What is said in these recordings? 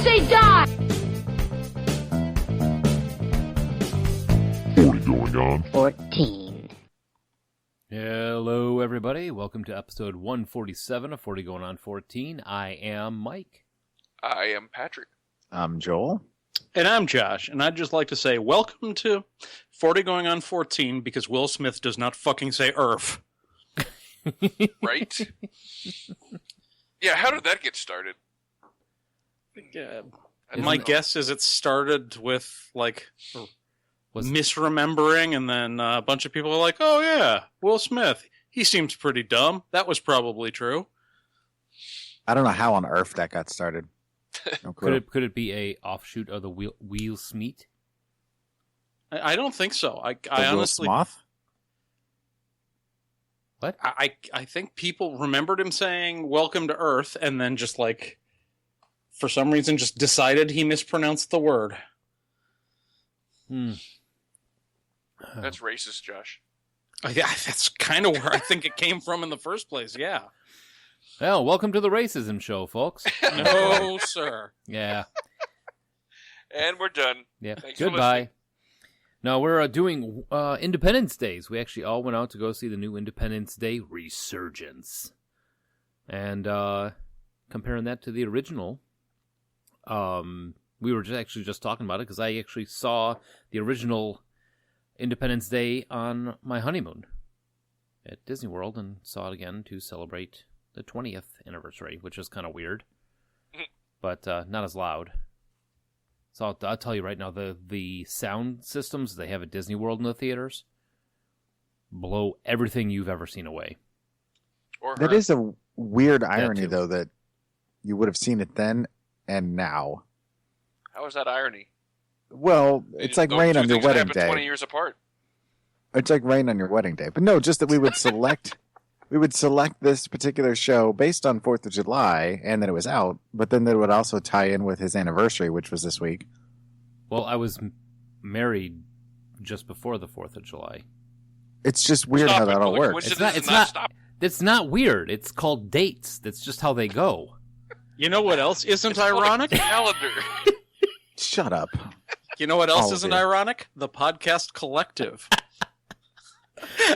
say die! 40 going on. 14. Hello, everybody. Welcome to episode 147 of 40 going on 14. I am Mike. I am Patrick. I'm Joel. And I'm Josh, and I'd just like to say welcome to 40 going on 14 because Will Smith does not fucking say ERF. Right? Yeah, how did that get started? My guess is it started with, Was misremembering, and then a bunch of people are like, oh yeah, Will Smith, he seems pretty dumb. That was probably true. I don't know how on earth that got started. No clue. could it be a offshoot of the Will Smith? I don't think so. I Will honestly... Smith? What? I think people remembered him saying welcome to Earth, and then just for some reason just decided he mispronounced the word. That's racist, Josh. That's kind of where I think it came from in the first place, yeah. Well, welcome to the racism show, folks. No, sir. Yeah. And we're done. Yeah. Thanks for Goodbye. listening. No, we're doing Independence Days. We actually all went out to go see the new Independence Day Resurgance. And comparing that to the original, we were just talking about it because I actually saw the original Independence Day on my honeymoon at Disney World and saw it again to celebrate the 20th anniversary, which is kind of weird, but not as loud. So I'll tell you right now, the sound systems they have at Disney World in the theaters blow everything you've ever seen away. Or That her. is a weird irony, too. though, that you would have seen it then and now. How is that irony? Well, it's like Those rain two on your things that wedding happened 20 day. years apart. It's like rain on your wedding day. But no, just that we would select this particular show based on 4th of July, and that it was out, but then that would also tie in with his anniversary, which was this week. Well, I was married just before the 4th of July. It's just weird Stop how it. that all The works. coincidence It's is not- stop. It's not weird. It's called dates. That's just how they go. You know what else isn't It's called a ironic? calendar. Shut up. You know what else All of isn't you. ironic? The podcast collective.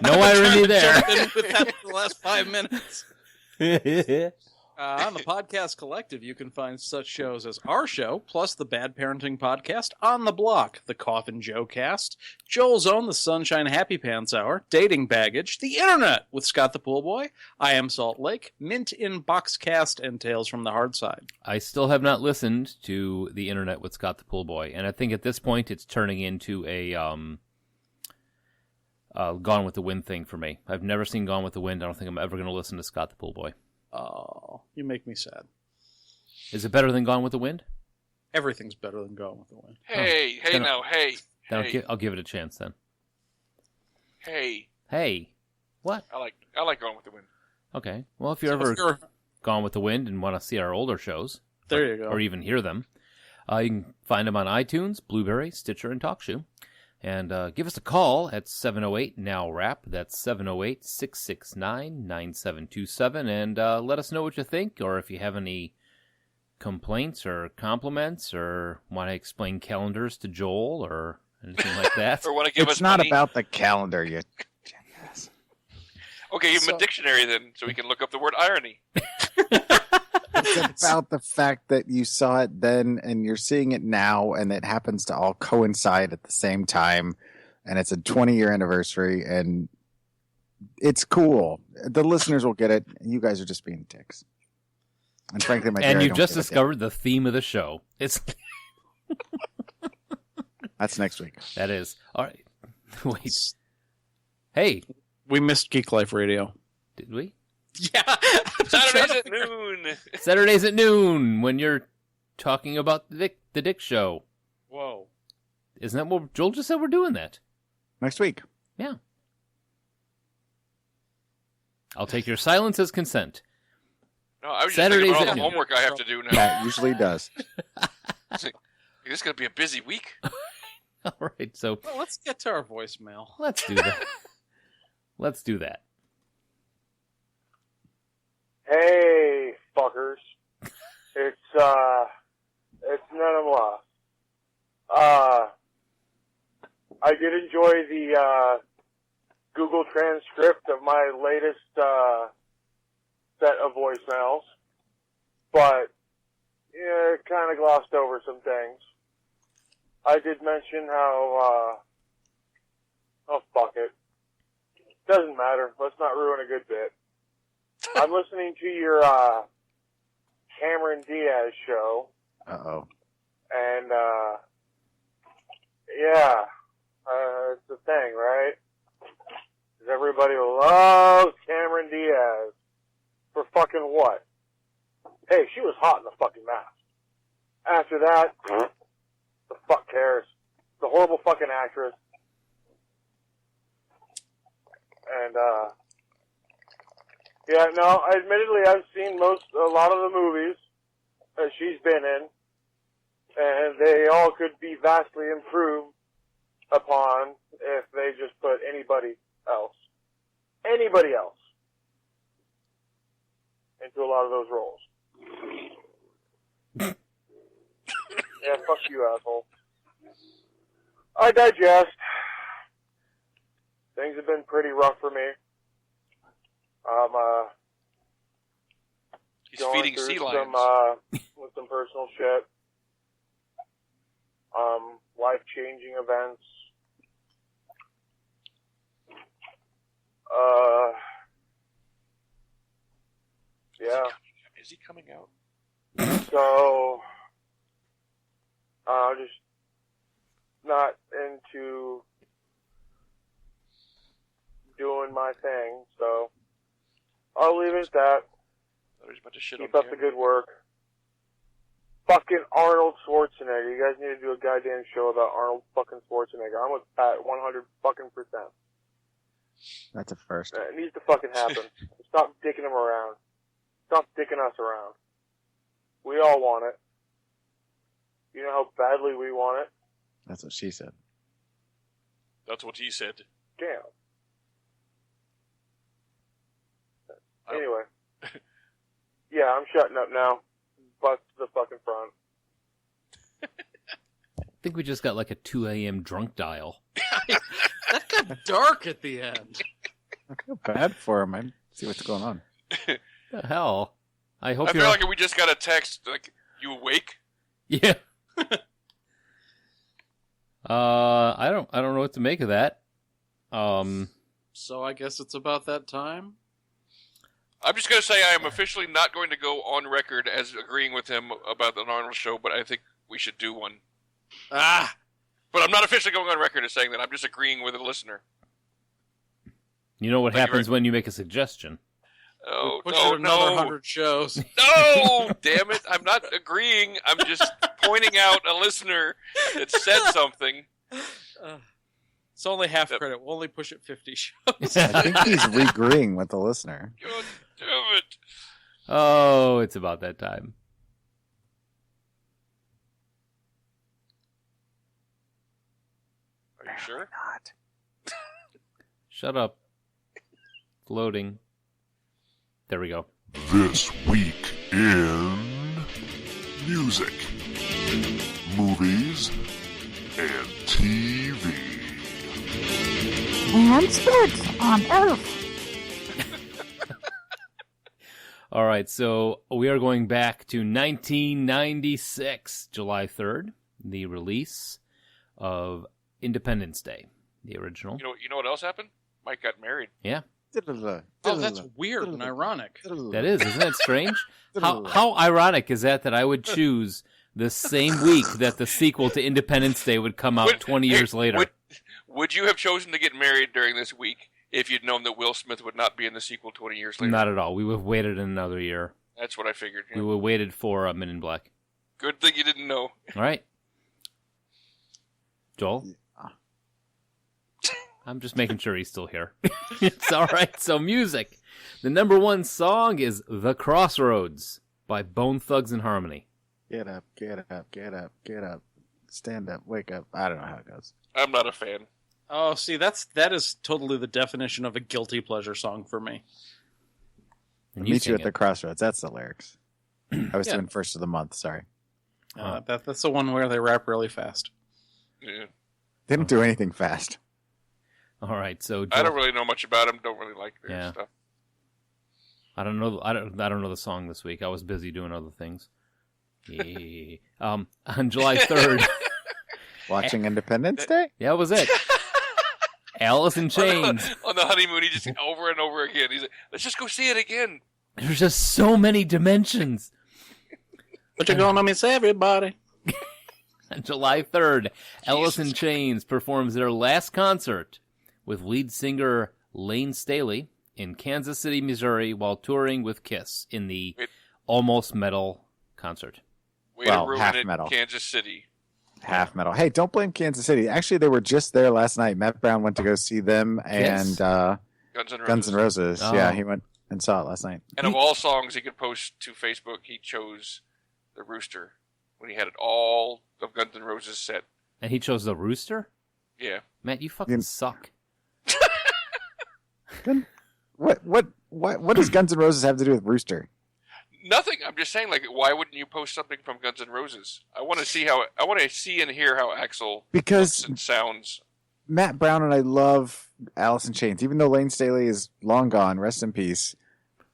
No irony there. Jumped in with that for the last 5 minutes. On the Podcast Collective, you can find such shows as our show, plus the Bad Parenting Podcast, On the Block, the Coffin Joe Cast, Joel's Own, the Sunshine Happy Pants Hour, Dating Baggage, The Internet with Scott the Pool Boy, I Am Salt Lake, Mint in Boxcast, and Tales from the Hard Side. I still have not listened to The Internet with Scott the Pool Boy, and I think at this point it's turning into a Gone with the Wind thing for me. I've never seen Gone with the Wind. I don't think I'm ever going to listen to Scott the Pool Boy. Oh, you make me sad. Is it better than Gone with the Wind? Everything's better than Gone with the Wind. Hey, Then hey. I'll give it a chance then. Hey. Hey, what? I like going with the wind. Okay. Well, if you're ever Gone with the Wind and want to see our older shows, There you go. or even hear them, you can find them on iTunes, Blueberry, Stitcher, and TalkShoe. And give us a call at 708-NOW-RAP. That's 708-669-9727. And let us know what you think, or if you have any complaints or compliments, or want to explain calendars to Joel, or anything like that. Or want to give It's us not money. about the calendar, you jackass. Okay, give him a dictionary then, so we can look up the word irony. It's about the fact that you saw it then and you're seeing it now, and it happens to all coincide at the same time, and it's a 20-year anniversary, and it's cool. The listeners will get it. You guys are just being dicks. And frankly, my And dear, I you've don't just give a discovered the theme of the show. It's damn. That's next week. that is all right. Wait, hey, We missed Geek Life Radio. did we? Yeah. Saturdays at noon. Saturdays at noon when you're talking about the Dick Show. Whoa. Isn't that what Joel just said? We're doing that. Next week. Yeah. I'll take your silence as consent. No, I was just Saturdays thinking about all at the noon. homework I have to do now. That usually does. This is going to be a busy week. All right, so Well, let's get to our voicemail. let's do that. Let's do that. Hey, fuckers. It's It's none of them lost. I did enjoy the Google transcript of my latest set of voicemails, but yeah, it kind of glossed over some things. I did mention how, oh fuck it. Doesn't matter. Let's not ruin a good bit. I'm listening to your Cameron Diaz show. Uh-oh. And, yeah, it's the thing, right? 'Cause everybody loves Cameron Diaz. For fucking what? Hey, she was hot in the fucking mask. After that, the fuck cares? The horrible fucking actress. And, yeah, no, admittedly, I've seen a lot of the movies that she's been in, and they all could be vastly improved upon if they just put anybody else into a lot of those roles. Yeah, fuck you, asshole. I digest. Things have been pretty rough for me. He's going feeding through sea lions. with some personal shit. Life-changing events. Yeah. Is he coming out? So, just not into doing my thing, so I'll leave it at that. I was about to shit Keep on up the good work. Fucking Arnold Schwarzenegger. You guys need to do a goddamn show about Arnold fucking Schwarzenegger. I'm with Pat 100 fucking %. That's a first. It needs to fucking happen. Stop dicking him around. Stop dicking us around. We all want it. You know how badly we want it? That's what she said. That's what he said. Damn. Anyway. Yeah, I'm shutting up now. Bust the fucking front. I think we just got like a 2 a.m. drunk dial. That got dark at the end. I feel bad for him. I see what's going on. The hell? I hope I you're feel like we just got a text, like, you awake? Yeah. I don't know what to make of that. So I guess it's about that time? I'm just going to say I am officially not going to go on record as agreeing with him about the Arnold show, but I think we should do one. Ah! But I'm not officially going on record as saying that. I'm just agreeing with a listener. You know what Thank you happens very- when you make a suggestion? Oh, Push no, it another no. 100 shows. No! Damn it. I'm not agreeing. I'm just pointing out a listener that said something. It's only half credit. We'll only push it 50 shows. I think he's re-agreeing with the listener. God damn it. Oh, it's about that time. Are you sure? Not. Shut up. It's loading. There we go. This week in music, movies, and TV. And spirits on Earth. All right, so we are going back to 1996, July 3rd, the release of Independence Day, the original. You know what else happened? Mike got married. Yeah, Oh, that's weird and ironic. that is. Isn't that strange? How ironic is that I would choose the same week that the sequel to Independence Day would come out 20 years later? Would you have chosen to get married during this week if you'd known that Will Smith would not be in the sequel 20 years later? Not at all. We would have waited another year. That's what I figured. Yeah. We would have waited for Men in Black. Good thing you didn't know. All right. Joel? I'm just making sure he's still here. It's all right. So music. The number one song is The Crossroads by Bone Thugs and Harmony. Get up, get up, get up, get up. Stand up, wake up. I don't know how it goes. I'm not a fan. Oh, see, that is totally the definition of a guilty pleasure song for me. And Meet you sing at the it. crossroads. That's the lyrics. I was Yeah. doing first of the month. Sorry. That's the one where they rap really fast. Yeah. They didn't do anything fast. All right, so I don't really know much about him. Don't really like their Yeah. stuff. I don't know. I don't know the song this week. I was busy doing other things. Yeah. On July 3rd. Watching Independence Day? Yeah, that was it. Alice in Chains. On the honeymoon, he just over and over again. He's like, let's just go see it again. There's just so many dimensions. What you gonna miss, everybody? On July 3rd, Alice in Chains performs their last concert with lead singer Lane Staley in Kansas City, Missouri, while touring with Kiss in the Almost Metal concert. Way Well, to ruin half it, metal. Kansas City. Half metal. Hey, don't blame Kansas City. Actually, they were just there last night. Matt Brown went to go see them and Kiss? Guns N' Roses. Guns N' Roses. Oh. Yeah, he went and saw it last night. And of all songs he could post to Facebook, he chose The Rooster when he had it all of Guns N' Roses set. And he chose the Rooster? Yeah. Matt, you fucking suck. What does Guns N' Roses have to do with Rooster? Nothing. I'm just saying, like, why wouldn't you post something from Guns N' Roses? I want to see and hear how Axl Because looks and sounds. Matt Brown and I love Alice in Chains. Even though Lane Staley is long gone, rest in peace,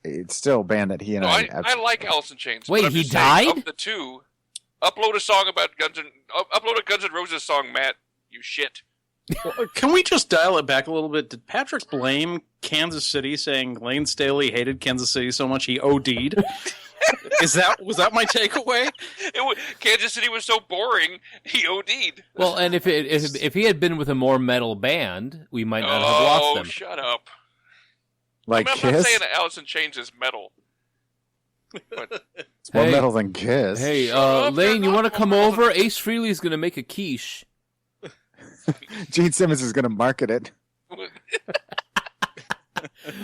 it's still a band that he and No, I I like Alice in Chains. Wait, but I'm he just saying, died? Of the two, upload a song about upload a Guns N' Roses song, Matt. You shit. Can we just dial it back a little bit? Did Patrick blame Kansas City, saying Lane Staley hated Kansas City so much he OD'd? Was that my takeaway? Kansas City was so boring, he OD'd. Well, and if he had been with a more metal band, we might not have lost them. Oh, shut up. like I'm not Kiss. saying that Alice in Chains is metal. But It's more Hey. metal than Kiss. Hey, up, Lane, you're you want to not come more over? Ace Frehley's going to make a quiche. Gene Simmons is going to market it.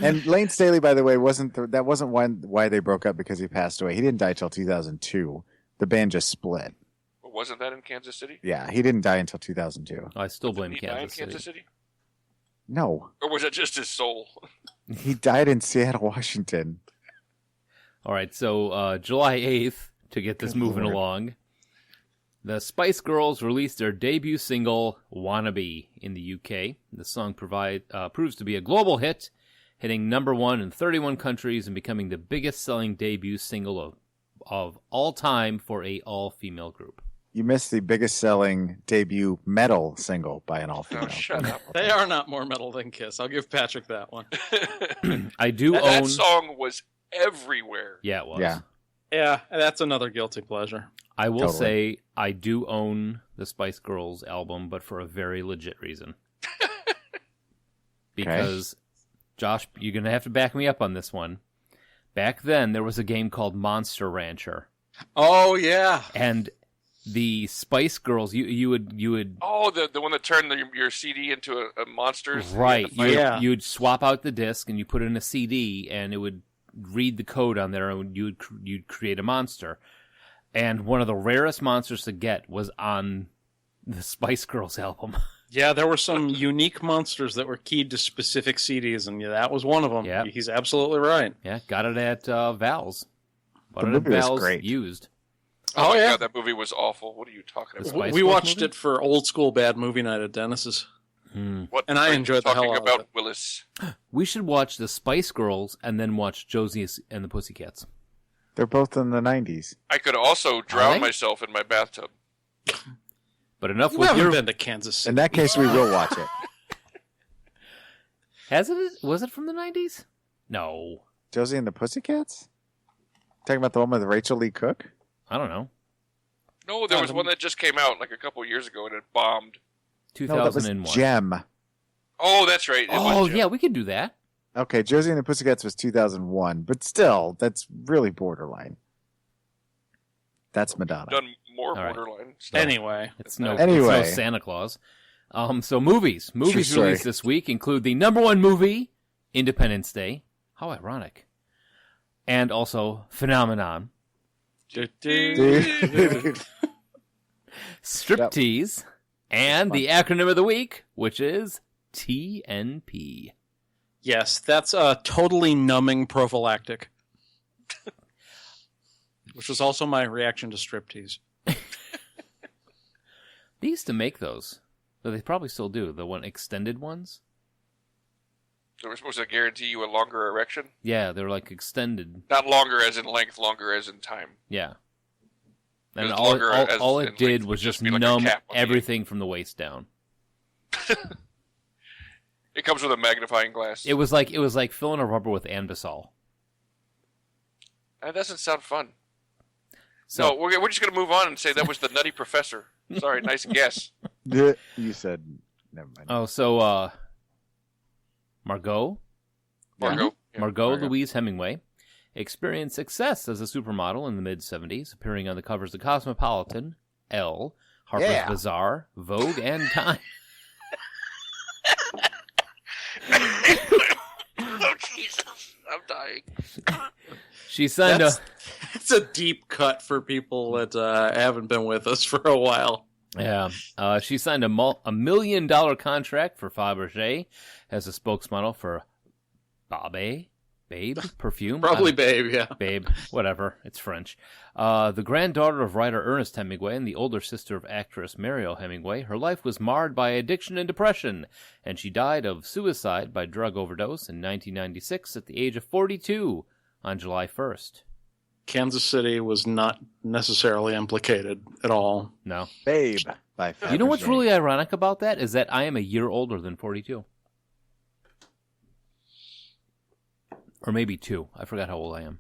And Lane Staley, by the way, wasn't why they broke up because he passed away. He didn't die till 2002. The band just split. wasn't that in Kansas City? Yeah, he didn't die until 2002. I still blame Did he die in Kansas City. Kansas City? No, Or was it just his soul? he died in Seattle, Washington. All right, so July 8th, to get this Good moving Lord. along, the Spice Girls released their debut single, Wannabe, in the UK. The song proves to be a global hit, hitting #1 in 31 countries and becoming the biggest selling debut single of all time for a all-female group. You missed the biggest selling debut metal single by an all-female. Oh, shut up. They are not more metal than Kiss. I'll give Patrick that one. I do that own... song was everywhere. Yeah, it was. Yeah. Yeah, that's another guilty pleasure. I will Totally. say I do own the Spice Girls album, but for a very legit reason. Because, Josh, you're going to have to back me up on this one. Back then, there was a game called Monster Rancher. Oh, yeah. And the Spice Girls, you would Oh, the one that turned your CD into a monster's. right, Yeah. you'd swap out the disc and you put in a CD, and it would read the code on there, and you'd create a monster. And one of the rarest monsters to get was on the Spice Girls album. Yeah, there were some unique monsters that were keyed to specific CDs, and that was one of them. Yeah. He's absolutely right. Yeah, got it at Val's. Bought The it at movie was Val's great. used. Oh, my yeah. God, that movie was awful. What are you talking The about? Spice We Girls watched movie? it for old school bad movie night at Dennis's. What And I are you enjoyed the hell talking out of about, it. Willis. We should watch the Spice Girls and then watch Josie and the Pussycats. They're both in the 90s. I could also Are drown they? myself in my bathtub. But enough You with haven't your... been to Kansas City. In that case, we will watch it. Was it from the 90s? No. Josie and the Pussycats? Talking about the one with Rachel Lee Cook? I don't know. No, there was one that just came out like a couple years ago and it bombed. No, that was 2001. Gem. Oh, that's right. It Oh, was Jim. yeah, we could do that. Okay, Josie and the Pussycats was 2001, but still, that's really borderline. That's Madonna. Done more All right. borderline stuff. Anyway. It's no Anyway. Santa Claus. So movies. Movies True released story. this week include the #1 movie, Independence Day. How ironic. And also Phenomenon, Dude. Striptease, and the acronym of the week, which is TNP. Yes, that's a totally numbing prophylactic. Which was also my reaction to striptease. They used to make those, but they probably still do. The extended ones. They were supposed to guarantee you a longer erection. Yeah, they're like extended. Not longer as in length, longer as in time. Yeah. And Because all longer as it in did length was would just be like a numb cap on the- everything from the waist down. It comes with a magnifying glass. It was like filling a rubber with Anbesol. That doesn't sound fun. So No, we're just going to move on and say that was the Nutty Professor. Sorry, nice guess. You said, never mind. Oh, so Margot Margot. Yeah. Margot Louise Hemingway experienced success as a supermodel in the mid-'70s, appearing on the covers of Cosmopolitan, Elle, Harper's Yeah. Bazaar, Vogue, and Time. Oh, Jesus. I'm dying. She signed That's a deep cut for people that haven't been with us for a while. she signed a $1 million contract for Fabergé as a spokesmodel for Babe perfume. Probably Babe, yeah. Babe, whatever. It's French. The granddaughter of writer Ernest Hemingway and the older sister of actress Mariel Hemingway, her life was marred by addiction and depression, and she died of suicide by drug overdose in 1996 at the age of 42 on July 1st. Kansas City was not necessarily implicated at all. No. Babe by You know what's Fabergé. really ironic about that is that I am a year older than 42. Or maybe 2. I forgot how old I am.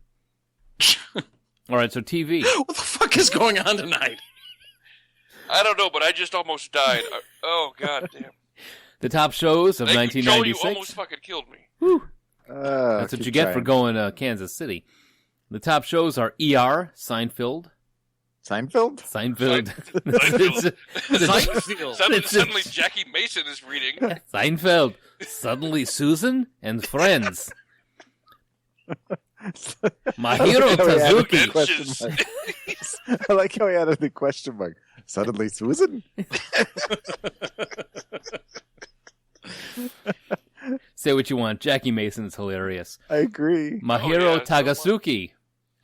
All right, so TV. What the fuck is going on tonight? I don't know, but I just almost died. Oh, god damn. The top shows of Thank you, Joel, you 1996. almost fucking killed me. That's what you get for going to Kansas City. The top shows are ER, Seinfeld. Seinfeld? Seinfeld. Suddenly Jackie Mason is reading. Seinfeld. Suddenly Susan and Friends. Mahiro Tazuki. Question mark. I like how he added the question mark. Suddenly Susan? Say what you want. Jackie Mason's hilarious. I agree. Mahiro yeah, Tagasuki.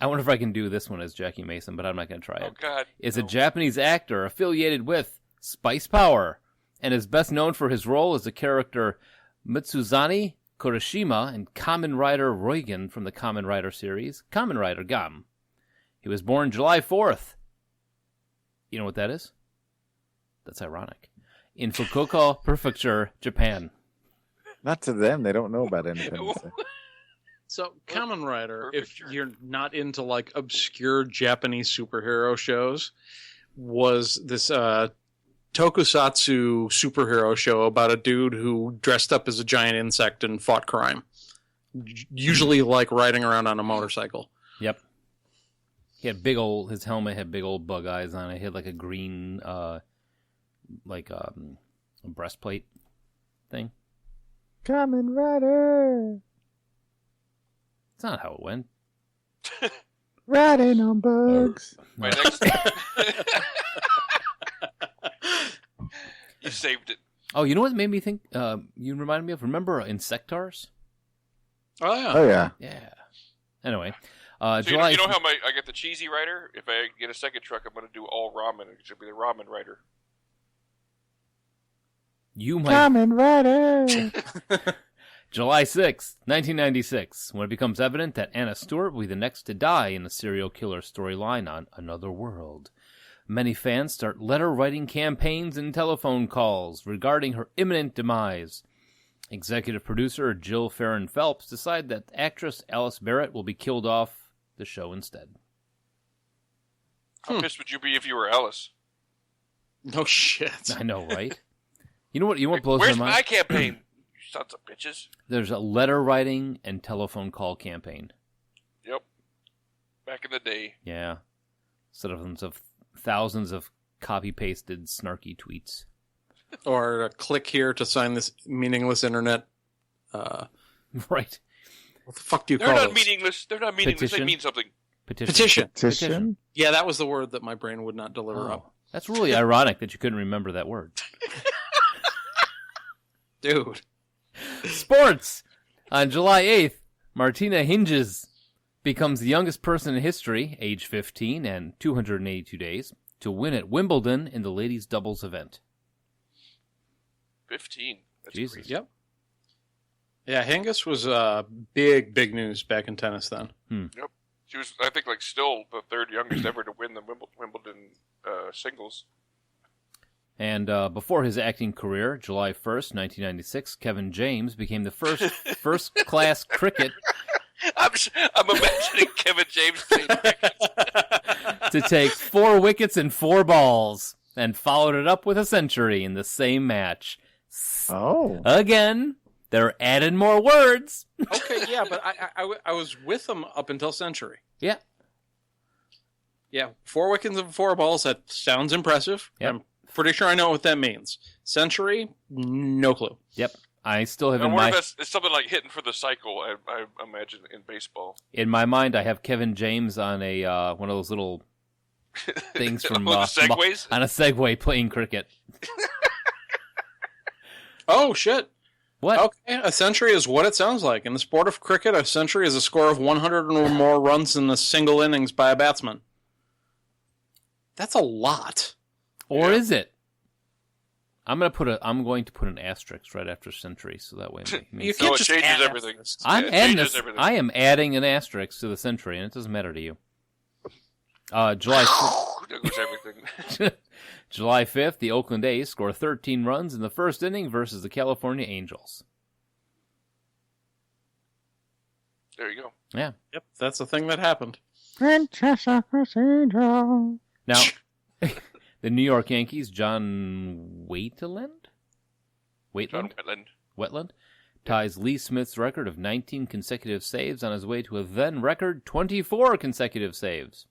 I wonder if I can do this one as Jackie Mason, but I'm not going to try Oh, it. God. Is a Japanese actor affiliated with Spice Power and is best known for his role as the character Mitsuzani Kurashima in Kamen Rider Roigen from the Kamen Rider series, Kamen Rider Gam. He was born July 4th. You know what that is? That's ironic. In Fukuoka Prefecture, Japan. Not to them. They don't know about Independence Day. So, Kamen Rider, if Perfect. you're not into like obscure Japanese superhero shows, was this tokusatsu superhero show about a dude who dressed up as a giant insect and fought crime. Usually like riding around on a motorcycle. Yep. He had his helmet had big old bug eyes on it. He had like a green, a breastplate thing. Kamen Rider. It's not how it went. Riding on bugs. My next... You saved it. Oh, you know what made me think? You reminded me of. Remember Insectars? Oh, yeah. Oh, yeah. Yeah. Anyway, So July. you know how I get the cheesy rider? If I get a second truck, I'm going to do all ramen. It should be the ramen rider. You might. Kamen Rider. July 6th, 1996, when it becomes evident that Anna Stewart will be the next to die in a serial killer storyline on Another World. Many fans start letter-writing campaigns and telephone calls regarding her imminent demise. Executive producer Jill Farron Phelps decided that actress Alice Barrett will be killed off the show instead. How pissed would you be if you were Ellis? No shit. I know, right? You know what blows Where's my my mind? campaign? You sons of bitches. There's a letter-writing and telephone call campaign. Yep. Back in the day. Yeah. Thousands of copy-pasted snarky tweets. Or click here to sign this meaningless internet. Right. What the fuck do you They're call not those? meaningless. They're not meaningless. Petition? They mean something. Petition. Petition? Yeah, that was the word that my brain would not deliver Oh, up. that's really ironic that you couldn't remember that word. Dude. Sports! On July 8th, Martina Hingis becomes the youngest person in history, age 15 and 282 days, to win at Wimbledon in the ladies' doubles event. 15. That's Jesus. crazy. Yep. Yeah, Hingis was big news back in tennis then. Yep. She was, I think, still the third youngest ever to win the Wimbledon singles. And before his acting career, July 1st, 1996, Kevin James became the first-class cricket I'm imagining Kevin James playing cricket. to take 4 wickets and 4 balls, and followed it up with a century in the same match. Oh. Again, they're adding more words. Okay, yeah, but I was with him up until century. Yeah. Yeah, 4 wickets and 4 balls. That sounds impressive. Yep. I'm pretty sure I know what that means. Century, no clue. Yep. I still have I in wonder my... if it's something like hitting for the cycle, I imagine, in baseball. In my mind, I have Kevin James on a one of those little things from the Segways? on a Segway playing cricket. Oh, shit. What? Okay, a century is what it sounds like. In the sport of cricket, a century is a score of 100 or more runs in a single innings by a batsman. That's a lot. Or Yeah. is it? I'm going to put an asterisk right after century, so that way it You means can't it just changes add everything. asterisks. I'm it adding changes this. everything. I am adding an asterisk to the century, and it doesn't matter to you. July There goes everything. July 5th, the Oakland A's score 13 runs in the first inning versus the California Angels. There you go. Yeah. Yep, that's the thing that happened. Princess Cathedral. Now, the New York Yankees, John John Wetland ties Lee Smith's record of 19 consecutive saves on his way to a then record 24 consecutive saves.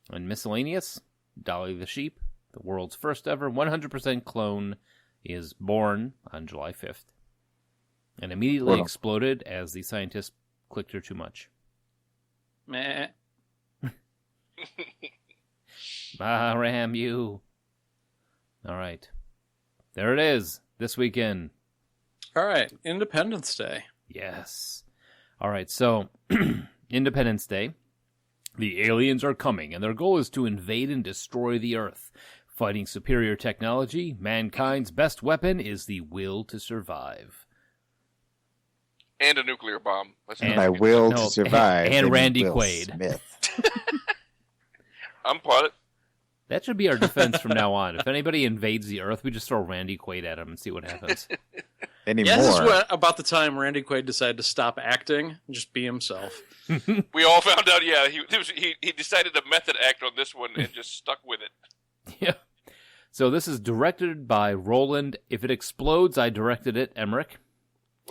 And miscellaneous, Dolly the sheep, the world's first ever 100% clone, is born on July 5th and immediately exploded as the scientists clicked her too much. Meh. Ram you. All right. There it is, this weekend. All right, Independence Day. Yes. All right, so Independence Day. The aliens are coming, and their goal is to invade and destroy the Earth. Fighting superior technology, mankind's best weapon is the will to survive. And a nuclear bomb. Let's And- not My forget will No, to survive. and Randy Will Quaid. Smith. that. I'm plotted. That should be our defense from now on. If anybody invades the Earth, we just throw Randy Quaid at him and see what happens. Anymore. Yeah, this is about the time Randy Quaid decided to stop acting and just be himself. We all found out, yeah, he decided to method act on this one and just stuck with it. Yeah. So this is directed by Roland. If it explodes, I directed it. Emmerich.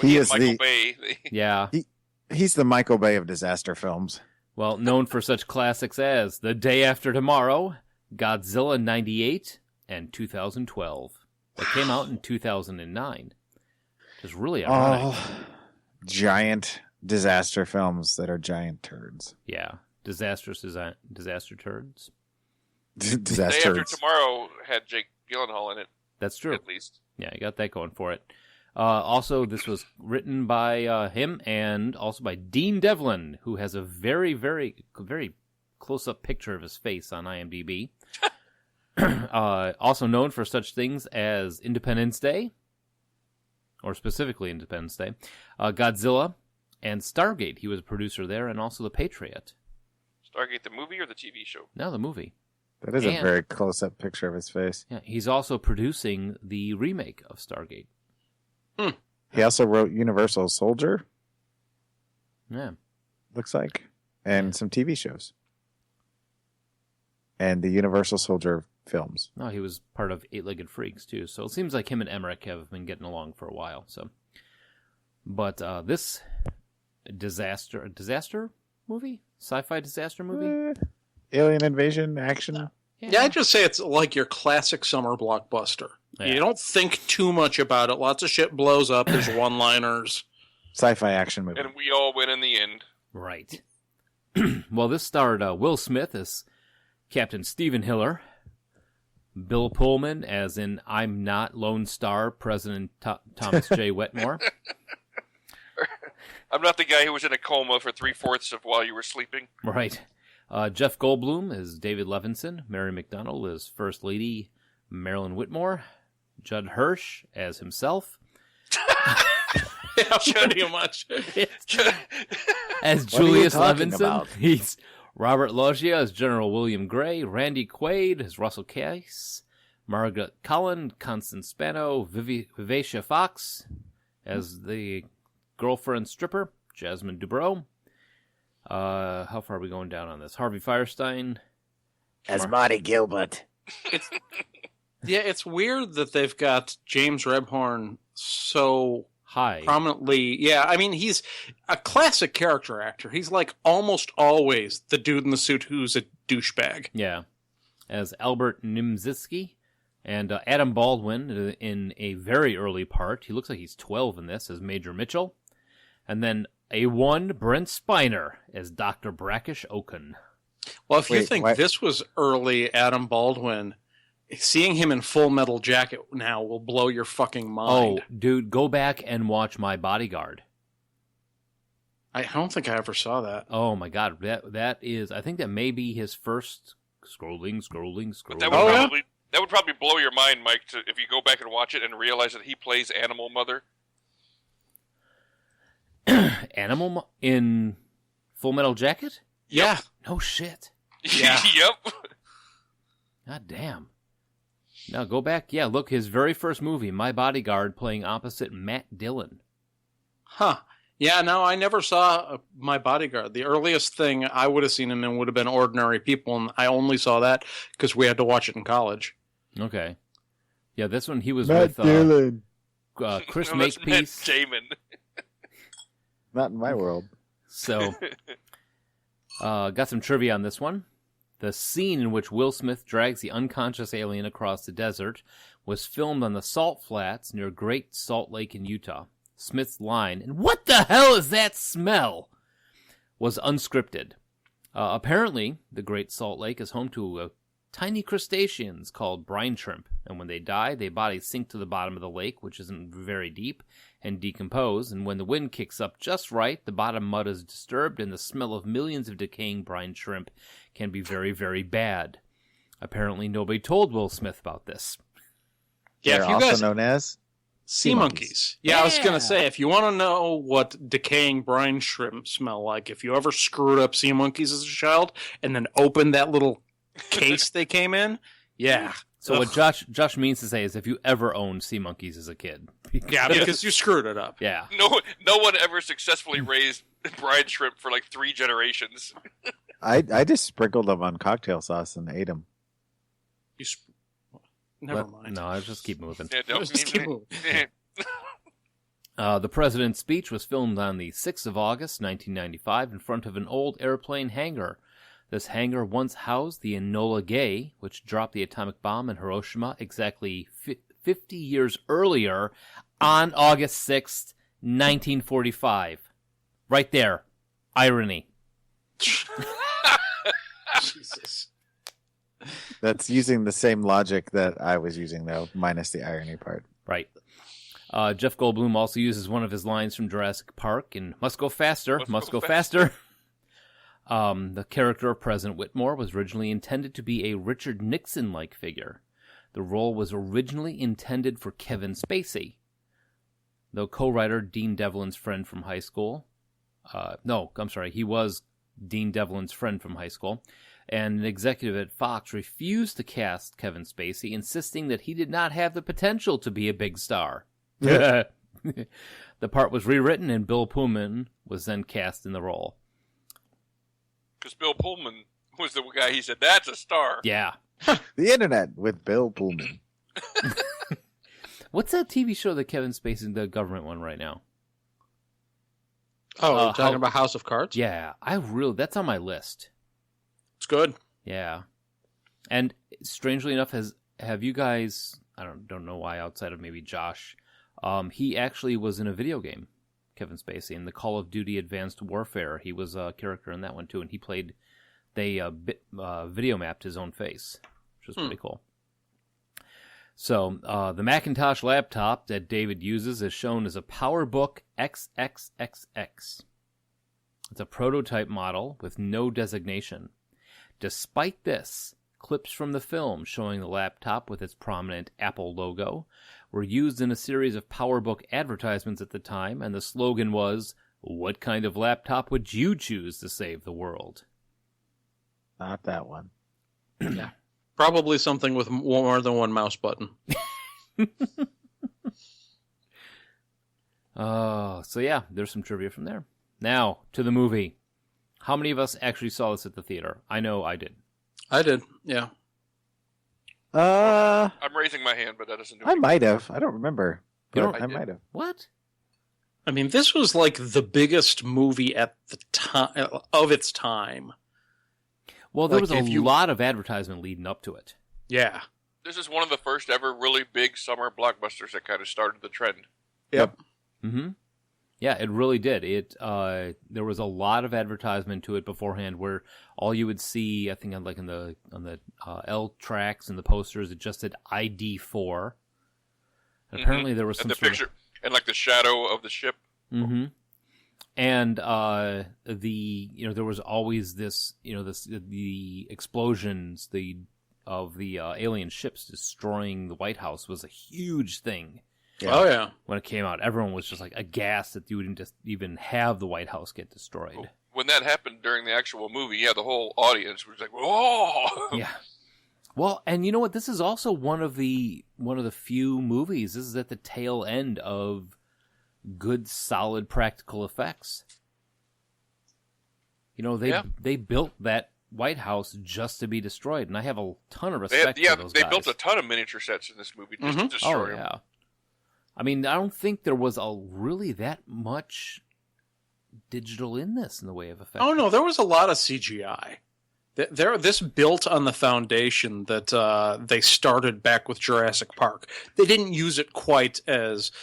When He and is Michael the- Bay. Yeah. He's the Michael Bay of disaster films. Well, known for such classics as The Day After Tomorrow, Godzilla 98, and 2012. That came out in 2009. Which is really ironic. All giant disaster films that are giant turds. Yeah. Disaster turds. Day Disaster After turds. Tomorrow had Jake Gyllenhaal in it, That's true. at least. Yeah, you got that going for it. Also, this was written by him and also by Dean Devlin, who has a very, very, very close-up picture of his face on IMDb. Also known for such things as Independence Day, or specifically Independence Day, Godzilla, and Stargate. He was a producer there, and also The Patriot. Stargate the movie or the TV show? Now the movie. That is And- a very close-up picture of his face. Yeah, he's also producing the remake of Stargate. He also wrote Universal Soldier, Yeah. looks like, and some TV shows. And the Universal Soldier films. No, he was part of Eight-Legged Freaks, too. So it seems like him and Emmerich have been getting along for a while. So, but this disaster movie? Sci-fi disaster movie? Alien invasion action. Yeah, I'd just say it's like your classic summer blockbuster. Yeah. You don't think too much about it. Lots of shit blows up. There's one-liners. Sci-fi action movie. And we all win in the end. Right. Well, this starred Will Smith as Captain Stephen Hiller, Bill Pullman as in I'm Not Lone Star President Thomas J. Wetmore. I'm not the guy who was in a coma for 3/4 of while you were sleeping. Right. Jeff Goldblum is David Levinson. Mary McDonnell is First Lady Marilyn Whitmore. Judd Hirsch as himself. Yeah, pretty much. As What are you Julius talking Levinson. about? He's Robert Loggia as General William Gray. Randy Quaid as Russell Case. Margaret Cullen, Constance Spano, Vivacia Fox as the girlfriend stripper. Jasmine Dubrow. How far are we going down on this? Harvey Firestein. As Marty Gilbert. Yeah, it's weird that they've got James Rebhorn so Hi. prominently. Yeah, I mean, he's a classic character actor. He's like almost always the dude in the suit who's a douchebag. Yeah. As Albert Nimzitsky. And Adam Baldwin in a very early part. He looks like he's 12 in this as Major Mitchell. And then A1 Brent Spiner as Dr. Brackish Oaken. Well, if you Wait, think what? this was early Adam Baldwin, seeing him in Full Metal Jacket now will blow your fucking mind. Oh, dude, go back and watch My Bodyguard. I don't think I ever saw that. Oh my God, that is. I think that may be his first scrolling. But that would probably blow your mind, Mike, if you go back and watch it and realize that he plays Animal Mother. Animal in Full Metal Jacket? Yeah. No shit. Yeah. Yep. God damn. Now go back. Yeah, look, his very first movie, My Bodyguard, playing opposite Matt Dillon. Huh. Yeah, no, I never saw My Bodyguard. The earliest thing I would have seen him in would have been Ordinary People, and I only saw that because we had to watch it in college. Okay. Yeah, this one he was Matt with Dillon. Chris No, that's Matt Makepeace. Damon. Not in my world. So, got some trivia on this one. The scene in which Will Smith drags the unconscious alien across the desert was filmed on the Salt Flats near Great Salt Lake in Utah. Smith's line, "And what the hell is that smell?" was unscripted. Apparently, the Great Salt Lake is home to tiny crustaceans called brine shrimp, and when they die, their bodies sink to the bottom of the lake, which isn't very deep, and decompose, and when the wind kicks up just right, the bottom mud is disturbed, and the smell of millions of decaying brine shrimp can be very, very bad. Apparently, nobody told Will Smith about this. Yeah, They're if you also guys... known as Sea monkeys. Yeah, I was going to say, if you want to know what decaying brine shrimp smell like, if you ever screwed up sea monkeys as a child and then opened that little case they came in, yeah. So what Josh means to say is if you ever owned sea monkeys as a kid. Yeah, because you screwed it up. Yeah. No one ever successfully raised brine shrimp for like 3 generations. I just sprinkled them on cocktail sauce and ate them. Never mind. No, I'll just keep moving. Yeah, don't- Just keep moving. The president's speech was filmed on the 6th of August, 1995, in front of an old airplane hangar. This hangar once housed the Enola Gay, which dropped the atomic bomb in Hiroshima exactly 50 years earlier on August 6th, 1945. Right there. Irony. Jesus. That's using the same logic that I was using, though, minus the irony part. Right. Jeff Goldblum also uses one of his lines from Jurassic Park in Must Go Faster, Must Go Faster. The character of President Whitmore was originally intended to be a Richard Nixon-like figure. The role was originally intended for Kevin Spacey, though co-writer Dean Devlin's friend from high school. He was Dean Devlin's friend from high school. And an executive at Fox refused to cast Kevin Spacey, insisting that he did not have the potential to be a big star. The part was rewritten, and Bill Pullman was then cast in the role. Because Bill Pullman was the guy, he said, that's a star. Yeah. The Internet with Bill Pullman. What's that TV show that Kevin Spacey, the government one right now? Oh, talking about House of Cards? Yeah, that's on my list. It's good. Yeah. And strangely enough, have you guys, I don't know why outside of maybe Josh, he actually was in a video game, Kevin Spacey, in the Call of Duty Advanced Warfare. He was a character in that one too, and they video mapped his own face, which was pretty cool. So, the Macintosh laptop that David uses is shown as a PowerBook XXXX. It's a prototype model with no designation. Despite this, clips from the film showing the laptop with its prominent Apple logo were used in a series of PowerBook advertisements at the time, and the slogan was, "What kind of laptop would you choose to save the world?" Not that one. Yeah. Probably something with more than one mouse button. So yeah, there's some trivia from there. Now, to the movie. How many of us actually saw this at the theater? I know I did. I did, yeah. I'm raising my hand, but that doesn't do I anything. might have. I don't remember. You don't- I might have. What? I mean, this was like the biggest movie at the time of its time. Well, there Like, was a if you- lot of advertisement leading up to it. Yeah. This is one of the first ever really big summer blockbusters that kind of started the trend. Yep. Mm-hmm. Yeah, it really did. There was a lot of advertisement to it beforehand, where all you would see, I think, on the L tracks and the posters, it just said ID4. And apparently, there was And some the sort picture, and like the shadow of the ship. Mm-hmm. And there was always this, the explosions, of the alien ships destroying the White House was a huge thing. Yeah. Oh, yeah. When it came out, everyone was just like aghast that you wouldn't just even have the White House get destroyed. When that happened during the actual movie, yeah, the whole audience was like, "Whoa!" Yeah. Well, and you know what? This is also one of the few movies. This is at the tail end of good, solid practical effects. They built that White House just to be destroyed, and I have a ton of respect for those guys. They built a ton of miniature sets in this movie just to destroy them. Yeah. I mean, I don't think there was really that much digital in this in the way of effects. Oh, no, there was a lot of CGI. This built on the foundation that they started back with Jurassic Park. They didn't use it quite as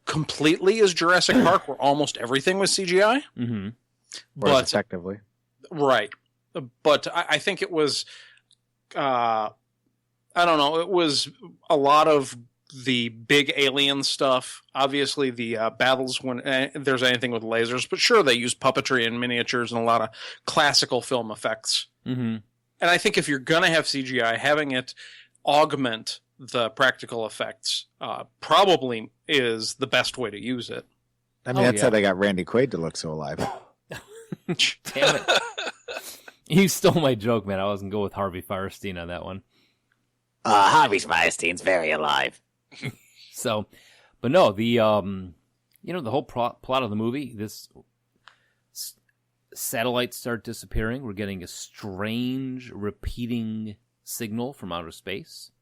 completely as Jurassic Park, where almost everything was CGI. Mm-hmm. Or as effectively. Right. But I think it was, I don't know, it was a lot of the big alien stuff. Obviously, the battles when there's anything with lasers. But sure, they use puppetry and miniatures and a lot of classical film effects. Mm-hmm. And I think if you're going to have CGI, having it augment the practical effects probably is the best way to use it. I mean, that's how they got Randy Quaid to look so alive. Damn it. You stole my joke, man. I wasn't going with Harvey Firestein on that one. Harvey Firestein's very alive. So, but no, the whole plot of the movie, this satellites start disappearing. We're getting a strange repeating signal from outer space.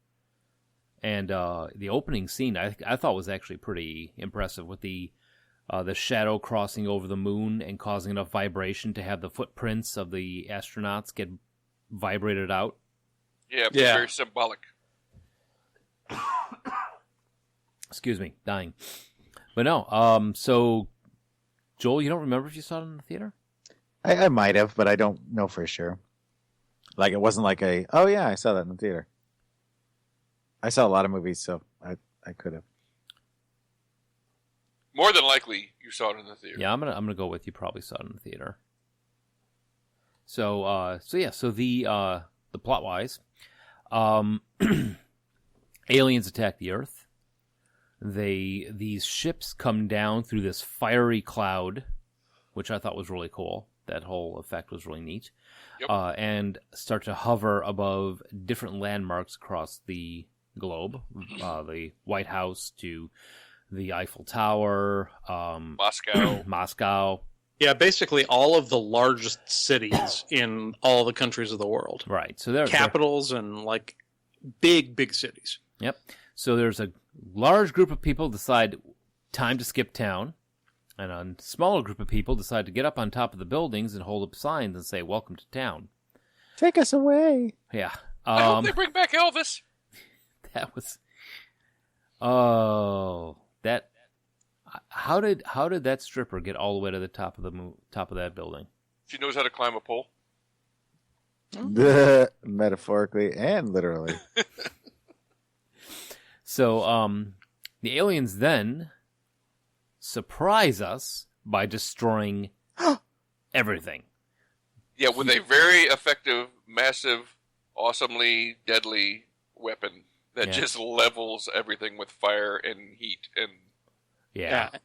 And the opening scene I thought was actually pretty impressive, with the shadow crossing over the moon and causing enough vibration to have the footprints of the astronauts get vibrated out. Yeah, it's very symbolic. Excuse me, dying. But no, so Joel, you don't remember if you saw it in the theater? I might have, but I don't know for sure. Like, it wasn't like oh yeah, I saw that in the theater. I saw a lot of movies, so I could have. More than likely, you saw it in the theater. Yeah, I'm gonna go with you. Probably saw it in the theater. So the plot wise, aliens attack the Earth. These ships come down through this fiery cloud, which I thought was really cool. That whole effect was really neat. Yep. And start to hover above different landmarks across the globe, the White House to the Eiffel Tower, Moscow. Yeah, basically all of the largest cities in all the countries of the world. Right. So they're capitals and like big cities. Yep. So there's a large group of people decide time to skip town, and a smaller group of people decide to get up on top of the buildings and hold up signs and say, "Welcome to town." Take us away. Yeah. I hope they bring back Elvis. That was. Oh, that. How did that stripper get all the way to the top of that building? She knows how to climb a pole. Metaphorically and literally. So, the aliens then surprise us by destroying everything. Yeah, with a very effective, massive, awesomely deadly weapon that just levels everything with fire and heat. And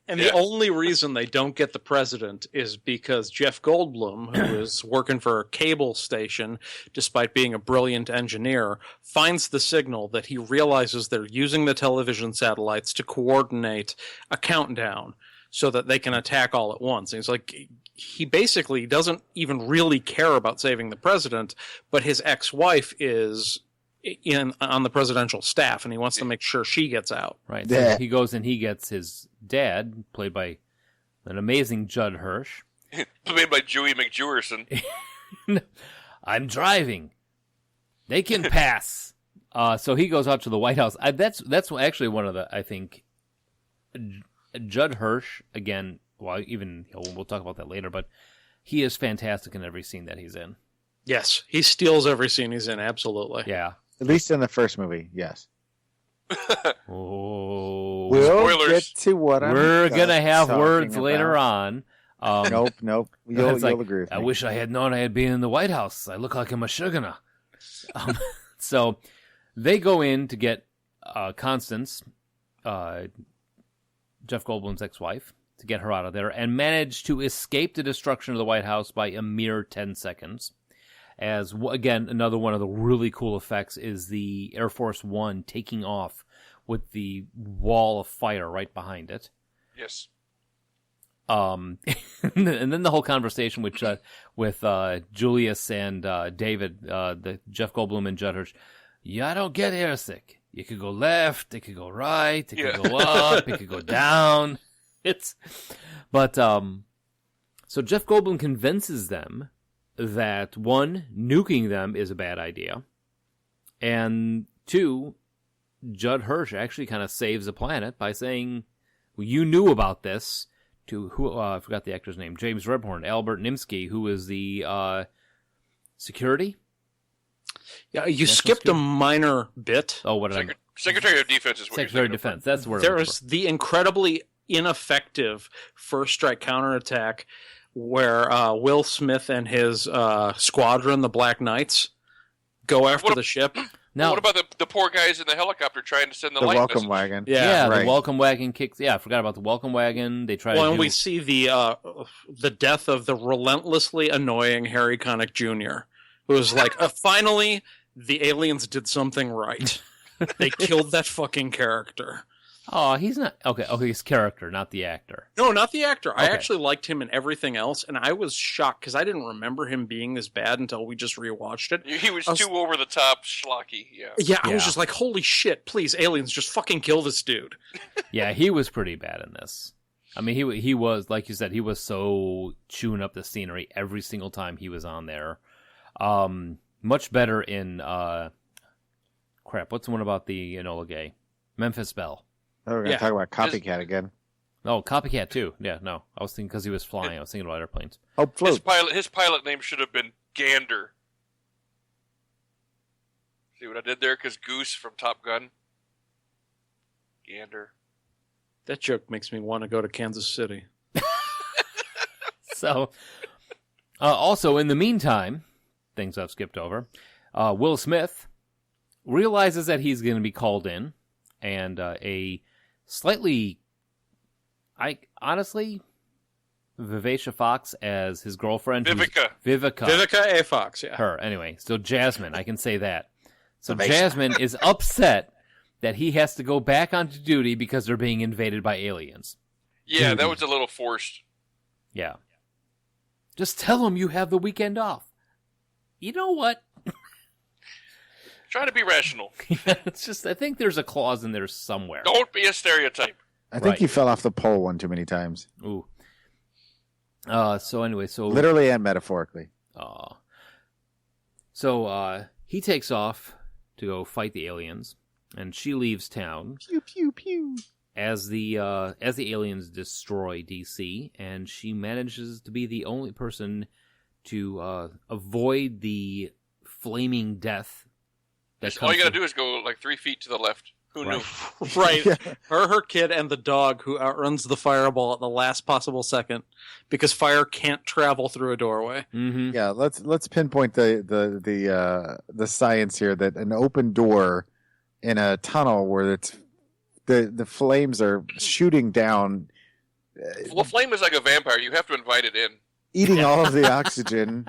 And the only reason they don't get the president is because Jeff Goldblum, who is working for a cable station, despite being a brilliant engineer, finds the signal that he realizes they're using the television satellites to coordinate a countdown so that they can attack all at once. And he's like, he basically doesn't even really care about saving the president, but his ex-wife is on the presidential staff, and he wants to make sure she gets out. Right. So he goes and he gets his dad, played by an amazing Judd Hirsch. Played by Dewey McJewerson. I'm driving. They can pass. So he goes out to the White House. That's actually one of the, I think, Judd Hirsch, again, well, even we'll talk about that later, but he is fantastic in every scene that he's in. Yes, he steals every scene he's in, absolutely. Yeah. At least in the first movie, yes. Oh, We'll spoilers. get to what we're I'm gonna have talking words about. later on. Nope. You'll It's like, agree with me. I wish I had known I had been in the White House. I look like a Meshuggah. So they go in to get Constance, Jeff Goldblum's ex-wife, to get her out of there, and manage to escape the destruction of the White House by a mere 10 seconds. As, again, another one of the really cool effects is the Air Force One taking off with the wall of fire right behind it. Yes. And then the whole conversation with Julius and David, the Jeff Goldblum and Judd Hirsch. Yeah, I don't get airsick. You could go left, it could go right, it could go up, it could go down. So Jeff Goldblum convinces them that, one, nuking them is a bad idea, and two, Judd Hirsch actually kind of saves the planet by saying, well, you knew about this, to who I forgot the actor's name, James Rebhorn, Albert Nimsky, who is the security? Yeah, you National skipped Security? a minor bit. Oh, what did I Secretary of Defense is what Secretary of you're thinking Defense. That's the word. There's the incredibly ineffective first strike counterattack where Will Smith and his squadron, the Black Knights, go after the ship. Now, what about the poor guys in the helicopter trying to send the The light welcome message? wagon. yeah, right. the welcome wagon kicks. Yeah, I forgot about the welcome wagon. They try to Well, and do... we see the death of the relentlessly annoying Harry Connick Jr., who was like, finally, the aliens did something right. They killed that fucking character. Oh, he's not... Okay, his character, not the actor. No, not the actor. I Okay. actually liked him in everything else, and I was shocked because I didn't remember him being this bad until we just rewatched it. He was too over the top schlocky. Yeah. Yeah, I was Yeah. just like, holy shit, please, aliens, just fucking kill this dude. Yeah, he was pretty bad in this. I mean, he was, like you said, he was so chewing up the scenery every single time he was on there. Much better in, what's the one about the Enola Gay? Memphis Belle. Oh, we're going to talk about Copycat again. Oh, Copycat too. Yeah, no. I was thinking because he was flying. I was thinking about airplanes. Oh, His float. pilot name should have been Gander. See what I did there? Because Goose from Top Gun. Gander. That joke makes me want to go to Kansas City. So, also, in the meantime, things I've skipped over, Will Smith realizes that he's going to be called in, and a slightly, honestly, Vivacia Fox as his girlfriend. Vivica. Vivica A. Fox, yeah. Her, anyway. So Jasmine, I can say that. So Vivacia. Jasmine is upset that he has to go back onto duty because they're being invaded by aliens. Yeah, that was a little forced. Yeah. Just tell him you have the weekend off. You know what? Try to be rational. It's just, I think there's a clause in there somewhere. Don't be a stereotype. I think Right. you fell off the pole one too many times. Ooh. So anyway, so... Literally and metaphorically. So he takes off to go fight the aliens, and she leaves town Pew, pew, pew. as the aliens destroy DC, and she manages to be the only person to avoid the flaming death. All you gotta do is go like 3 feet to the left. Who knew? Right. Her kid, and the dog who outruns the fireball at the last possible second because fire can't travel through a doorway. Mm-hmm. Yeah, let's pinpoint the science here that an open door in a tunnel where it's the flames are shooting down, Well, flame is like a vampire. You have to invite it in. eating all of the oxygen,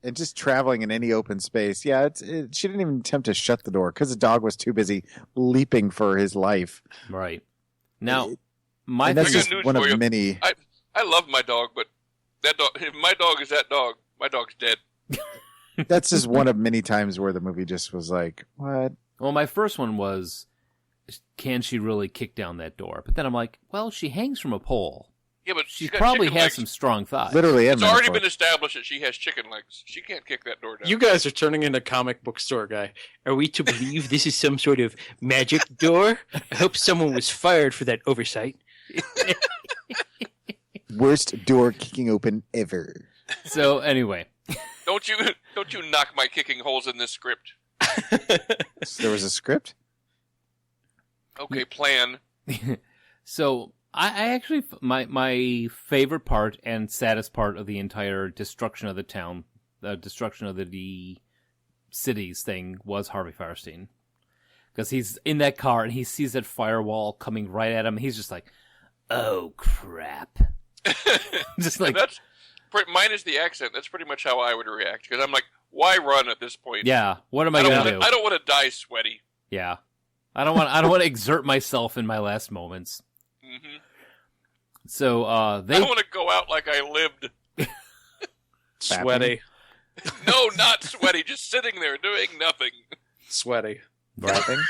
and just traveling in any open space. Yeah, she didn't even attempt to shut the door because the dog was too busy leaping for his life. Right. Now, And my that's I thing got just news one for of you. many. I love my dog, but that dog. If my dog is that dog, my dog's dead. That's just one of many times where the movie just was like, what? Well, my first one was, can she really kick down that door? But then I'm like, well, she hangs from a pole. Yeah, but She she's got probably chicken has legs. some strong thighs. Literally, It's and already metaphor. been established that she has chicken legs. She can't kick that door down. You guys are turning into comic book store guy. Are we to believe this is some sort of magic door? I hope someone was fired for that oversight. Worst door kicking open ever. So anyway, Don't you knock my kicking holes in this script. So there was a script? Okay, plan. so I actually my favorite part and saddest part of the entire destruction of the town, the destruction of the cities thing was Harvey Firestein, because he's in that car and he sees that firewall coming right at him. He's just like, "Oh crap!" Just like, And that's minus the accent. That's pretty much how I would react because I'm like, why run at this point? yeah, what am I I gonna do? don't want to die sweaty. Yeah, I don't want to exert myself in my last moments. Hmm So I they want to go out like I lived. Sweaty. No, not sweaty. Just sitting there doing nothing. Sweaty. Rapping?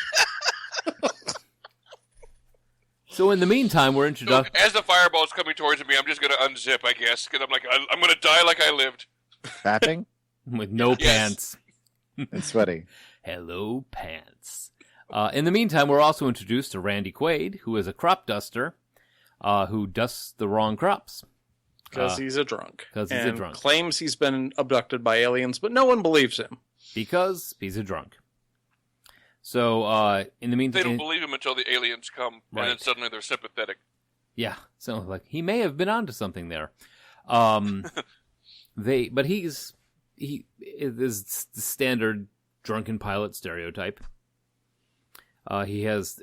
So in the meantime, we're So introduced. as the fireball's coming towards me, I'm just going to unzip, I guess, because I'm like, I'm going to die like I lived. Fapping? With no Yes. pants. And sweaty. Hello, pants. In the meantime, we're also introduced to Randy Quaid, who is a crop duster, who dusts the wrong crops. Because he's a drunk. 'cause he's a And drunk. claims he's been abducted by aliens, but no one believes him. Because he's a drunk. So, in the They meantime... don't believe him until the aliens come, and then Right. suddenly they're sympathetic. Yeah, so like he may have been onto something there. But he is the standard drunken pilot stereotype. He has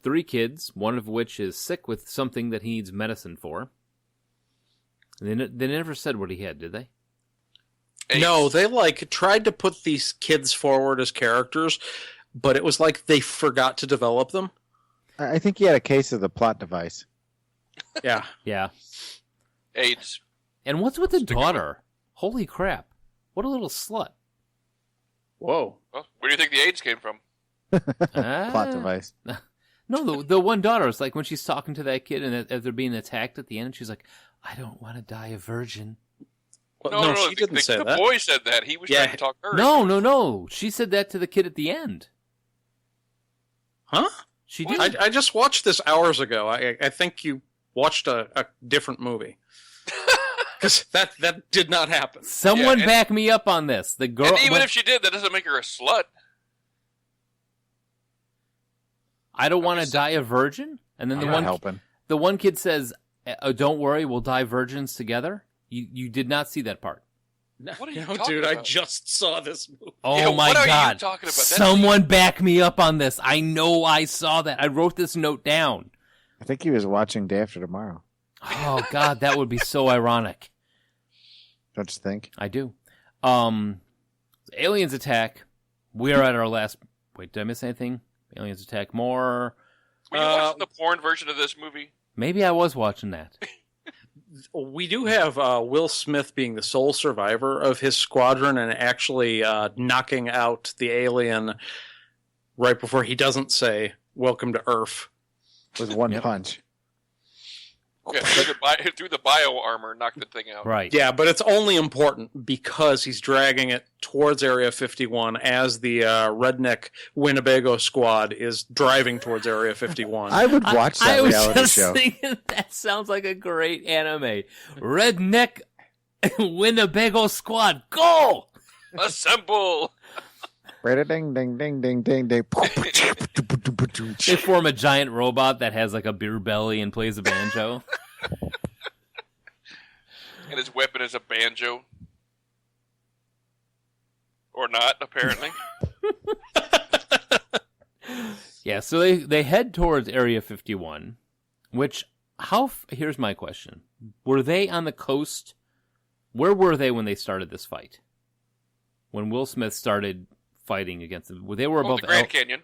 three kids, one of which is sick with something that he needs medicine for. They never said what he had, did they? AIDS. No, they tried to put these kids forward as characters, but it was like they forgot to develop them. I think he had a case of the plot device. Yeah. Yeah. AIDS. And what's with the Stick 'em daughter? Holy crap! What a little slut. Whoa. Well, where do you think the AIDS came from? Plot device. No, the one daughter is like when she's talking to that kid and as they're being attacked at the end, she's like, "I don't want to die a virgin." Well, no, she didn't say the that. boy said that. He was Yeah. trying to talk her. No. She said that to the kid at the end. Huh? She What? did. I just watched this hours ago. I think you watched a different movie. Because that did not happen. Someone Yeah, and- back me up on this. The girl. And even if she did, that doesn't make her a slut. I don't want to die a virgin, and then I'm the not one helping. the one kid says, "Don't worry, we'll die virgins together." You did not see that part. What are you No, talking dude, I about? just saw this movie. Oh Yeah, my what are you god! talking about? That's- Someone back me up on this. I know I saw that. I wrote this note down. I think he was watching Day After Tomorrow. Oh god, that would be so ironic. Don't you think? I do. Aliens attack. We are at our last. Wait, did I miss anything? Aliens attack more. Were you watching the porn version of this movie? Maybe I was watching that. We do have Will Smith being the sole survivor of his squadron and actually knocking out the alien right before he doesn't say, "Welcome to Earth." With one Yep. punch. Yeah, through the bio armor, knocked the thing out. Right. Yeah, but it's only important because he's dragging it towards Area 51 as the redneck Winnebago squad is driving towards Area 51. I would watch that I was reality just show. thinking that sounds like a great anime. Redneck Winnebago Squad, go! Assemble! Ding, ding, ding, ding, ding, ding. They form a giant robot that has like a beer belly and plays a banjo. And his weapon is a banjo. Or not, apparently. Yeah, so they head towards Area 51, which, here's my question. Were they on the coast? Where were they when they started this fight? When Will Smith started fighting against them? They were above the Grand Canyon.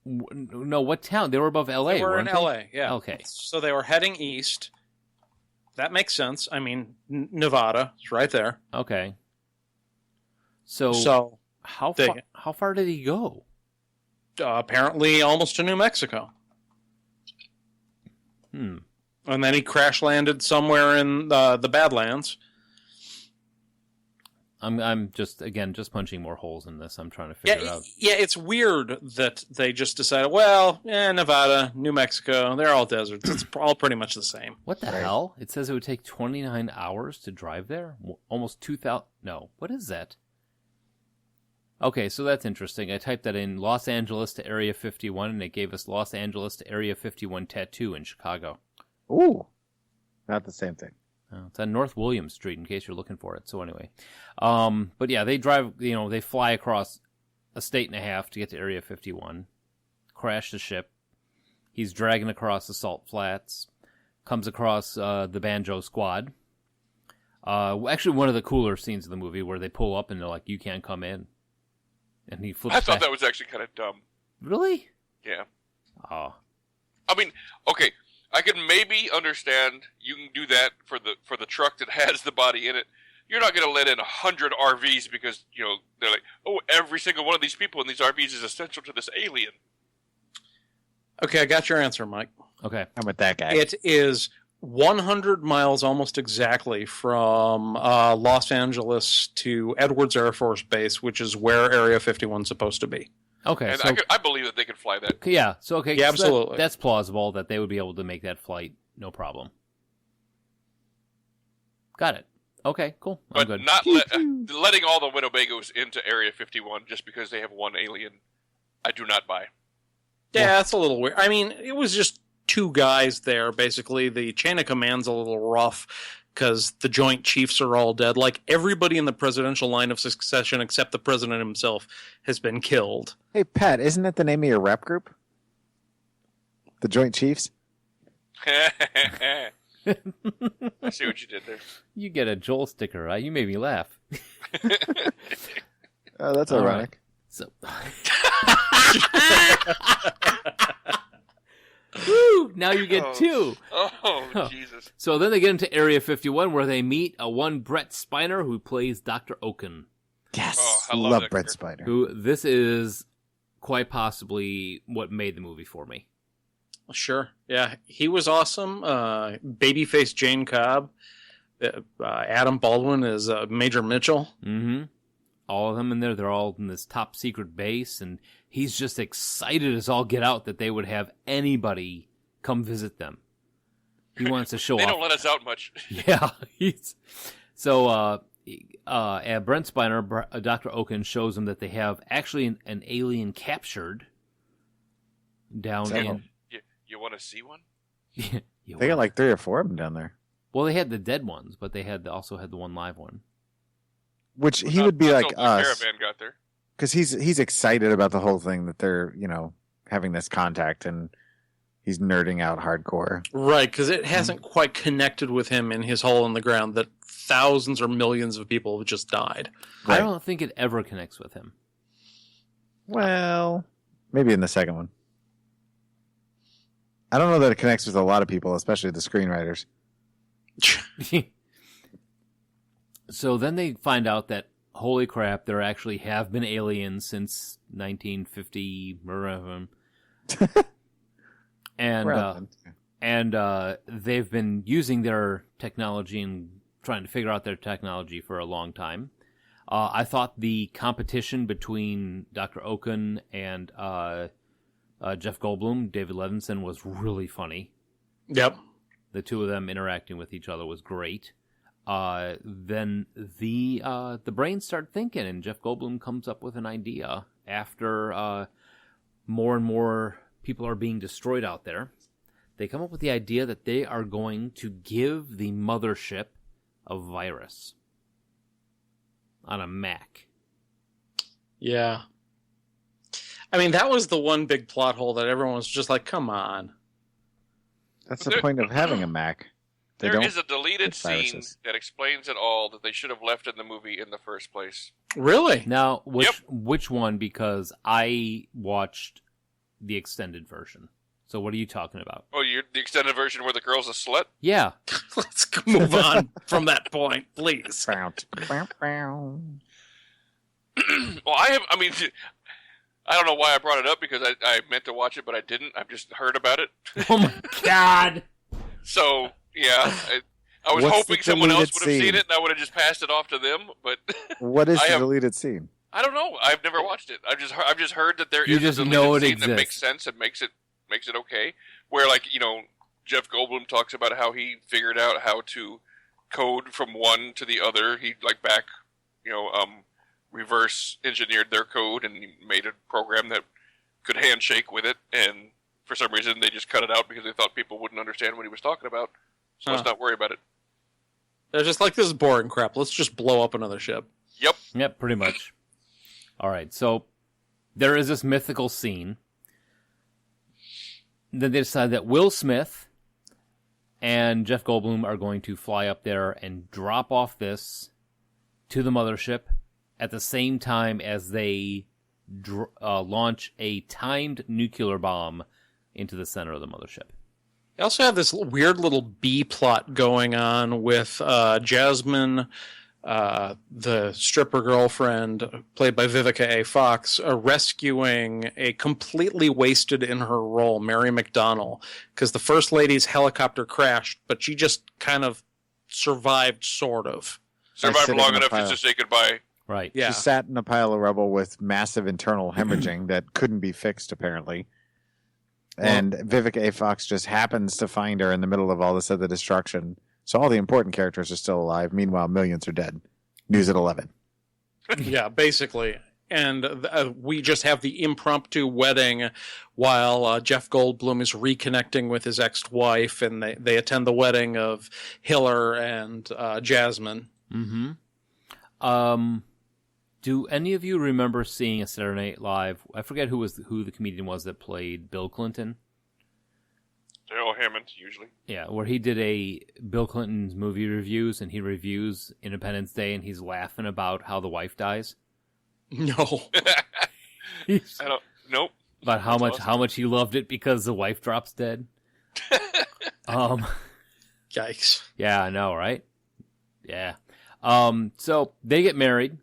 No, what town? They were above L.A., They were in weren't they? L.A., yeah. Okay. So they were heading east. That makes sense. I mean, Nevada is right there. Okay. So how far did he go? Apparently almost to New Mexico. And then he crash landed somewhere in the Badlands. I'm just punching more holes in this. I'm trying to figure it out. Yeah, it's weird that they just decided, well, Nevada, New Mexico, they're all deserts. It's all pretty much the same. What the hell? It says it would take 29 hours to drive there? Almost 2,000. No, what is that? Okay, so that's interesting. I typed that in Los Angeles to Area 51, and it gave us Los Angeles to Area 51 Tattoo in Chicago. Ooh. Not the same thing. Oh, it's on North William Street, in case you're looking for it. So anyway. But yeah, they drive, they fly across a state and a half to get to Area 51, crash the ship. He's dragging across the salt flats, comes across the Banjo Squad. Actually, one of the cooler scenes of the movie where they pull up and they're like, "You can't come in." And he flips I thought back. that was actually kind of dumb. Really? Yeah. Oh. I mean, okay, I can maybe understand you can do that for the truck that has the body in it. You're not going to let in 100 RVs because, they're like, oh, every single one of these people in these RVs is essential to this alien. Okay, I got your answer, Mike. Okay. I'm with that guy. It is 100 miles almost exactly from Los Angeles to Edwards Air Force Base, which is where Area 51 is supposed to be. Okay. And So, I believe that they could fly that. yeah. So, okay. Yeah, so absolutely. that's plausible that they would be able to make that flight. No problem. Got it. Okay, cool. I'm But good. not letting all the Winnebagos into Area 51 just because they have one alien, I do not buy. Yeah, that's a little weird. I mean, it was just two guys there, basically. The chain of command's a little rough because the Joint Chiefs are all dead. Like, everybody in the presidential line of succession except the president himself has been killed. Hey, Pat, isn't that the name of your rap group? The Joint Chiefs? I see what you did there. You get a Joel sticker, right? You made me laugh. Oh, that's All ironic. So, woo! Now you get two. Oh, Jesus. So then they get into Area 51 where they meet one Brent Spiner who plays Dr. Oaken. Yes. Oh, I love love that Brent character. Spider. Who this is quite possibly what made the movie for me. Sure. Yeah, he was awesome. Babyface Jane Cobb. Adam Baldwin is Major Mitchell. Mm-hmm. All of them in there. They're all in this top secret base, and he's just excited as all get out that they would have anybody come visit them. He wants to show They off. don't let us out much. Yeah. So Brent Spiner, Dr. Oaken, shows them that they have actually an alien captured down in... You want to see one? They got like 3 or 4 of them down there. Well, they had the dead ones, but they also had the one live one. Which he would be Not like until the us. Caravan got there. Because he's excited about the whole thing that they're, having this contact and he's nerding out hardcore. Right, because it hasn't quite connected with him in his hole in the ground that thousands or millions of people have just died. I Right. don't think it ever connects with him. Well, maybe in the second one. I don't know that it connects with a lot of people, especially the screenwriters. So then they find out that, holy crap, there actually have been aliens since 1950. And they've been using their technology and trying to figure out their technology for a long time. I thought the competition between Dr. Oaken and Jeff Goldblum, David Levinson, was really funny. Yep. The two of them interacting with each other was great. then the brains start thinking, and Jeff Goldblum comes up with an idea after more and more people are being destroyed out there. They come up with the idea that they are going to give the mothership a virus on a Mac. Yeah. I mean, that was the one big plot hole that everyone was just like, come on. That's the point of having a Mac. There is a deleted scene viruses. that explains it all that they should have left in the movie in the first place. Really? Now, Yep. which one? Because I watched the extended version. So what are you talking about? Oh, you're the extended version where the girl's a slut? Yeah. Let's move on from that point, please. Well, I don't know why I brought it up because I meant to watch it, but I didn't. I've just heard about it. Oh my God. So, yeah. I was What's hoping the someone else deleted would have scene? seen it and I would have just passed it off to them, but What is I the have- deleted scene? I don't know. I've never watched it. I've just heard that there You is just a know it deleted scene that makes exists. sense and makes it okay. Where, like, Jeff Goldblum talks about how he figured out how to code from one to the other. He reverse engineered their code and he made a program that could handshake with it. And for some reason, they just cut it out because they thought people wouldn't understand what he was talking about. So let's not worry about it. They're just like, this is boring crap. Let's just blow up another ship. Yep, pretty much. All right, so there is this mythical scene. Then they decide that Will Smith and Jeff Goldblum are going to fly up there and drop off this to the mothership at the same time as they launch a timed nuclear bomb into the center of the mothership. They also have this weird little B plot going on with Jasmine, the stripper girlfriend, played by Vivica A. Fox, rescuing a completely wasted in her role, Mary McDonnell, because the First Lady's helicopter crashed, but she just kind of survived, sort of. Survived sitting long in a enough pile. just to say goodbye. Right. Yeah. She sat in a pile of rubble with massive internal hemorrhaging that couldn't be fixed, apparently. And Vivica A. Fox just happens to find her in the middle of all this other destruction. So all the important characters are still alive. Meanwhile, millions are dead. News at 11. Yeah, basically. And we just have the impromptu wedding while Jeff Goldblum is reconnecting with his ex-wife, and they attend the wedding of Hiller and Jasmine. Mm-hmm. Do any of you remember seeing a Saturday Night Live? I forget who the comedian was that played Bill Clinton. Daryl Hammond, usually. Yeah, where he did a Bill Clinton's movie reviews, and he reviews Independence Day, and he's laughing about how the wife dies. No. Nope. About how much he loved it because the wife drops dead. Yikes. Yeah, I know, right? Yeah. So they get married.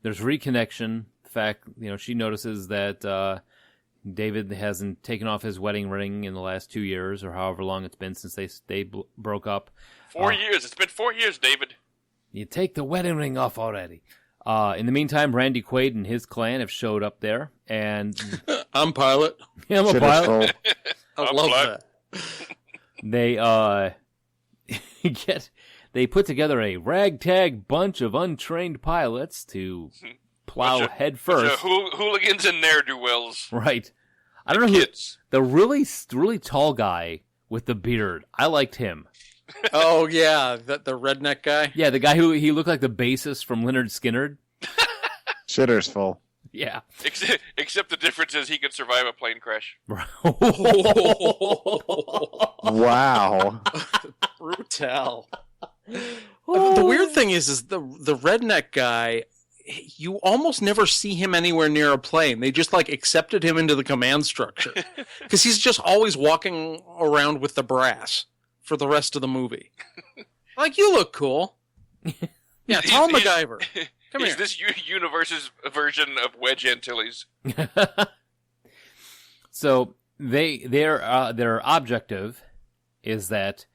There's reconnection. The fact, she notices that David hasn't taken off his wedding ring in the last 2 years, or however long it's been since they broke up. 4 years. It's been 4 years, David. You take the wedding ring off already. In the meantime, Randy Quaid and his clan have showed up there, and I'm pilot. I'm a Shit is pilot. full. I I'm love black. that. They put together a ragtag bunch of untrained pilots to plow head first. Hooligans and ne'er-do-wells. Right. I don't know who Kids. the really tall guy with the beard. I liked him. Oh, yeah, the redneck guy. Yeah, the guy who he looked like the bassist from Lynyrd Skynyrd. Shitter's full. Yeah. Except the difference is he could survive a plane crash. Wow. Brutal. The weird thing is the redneck guy, you almost never see him anywhere near a plane. They just accepted him into the command structure because he's just always walking around with the brass for the rest of the movie. You look cool. Yeah, tell He's- MacGyver. Come He's here. this universe's version of Wedge Antilles. So their objective is that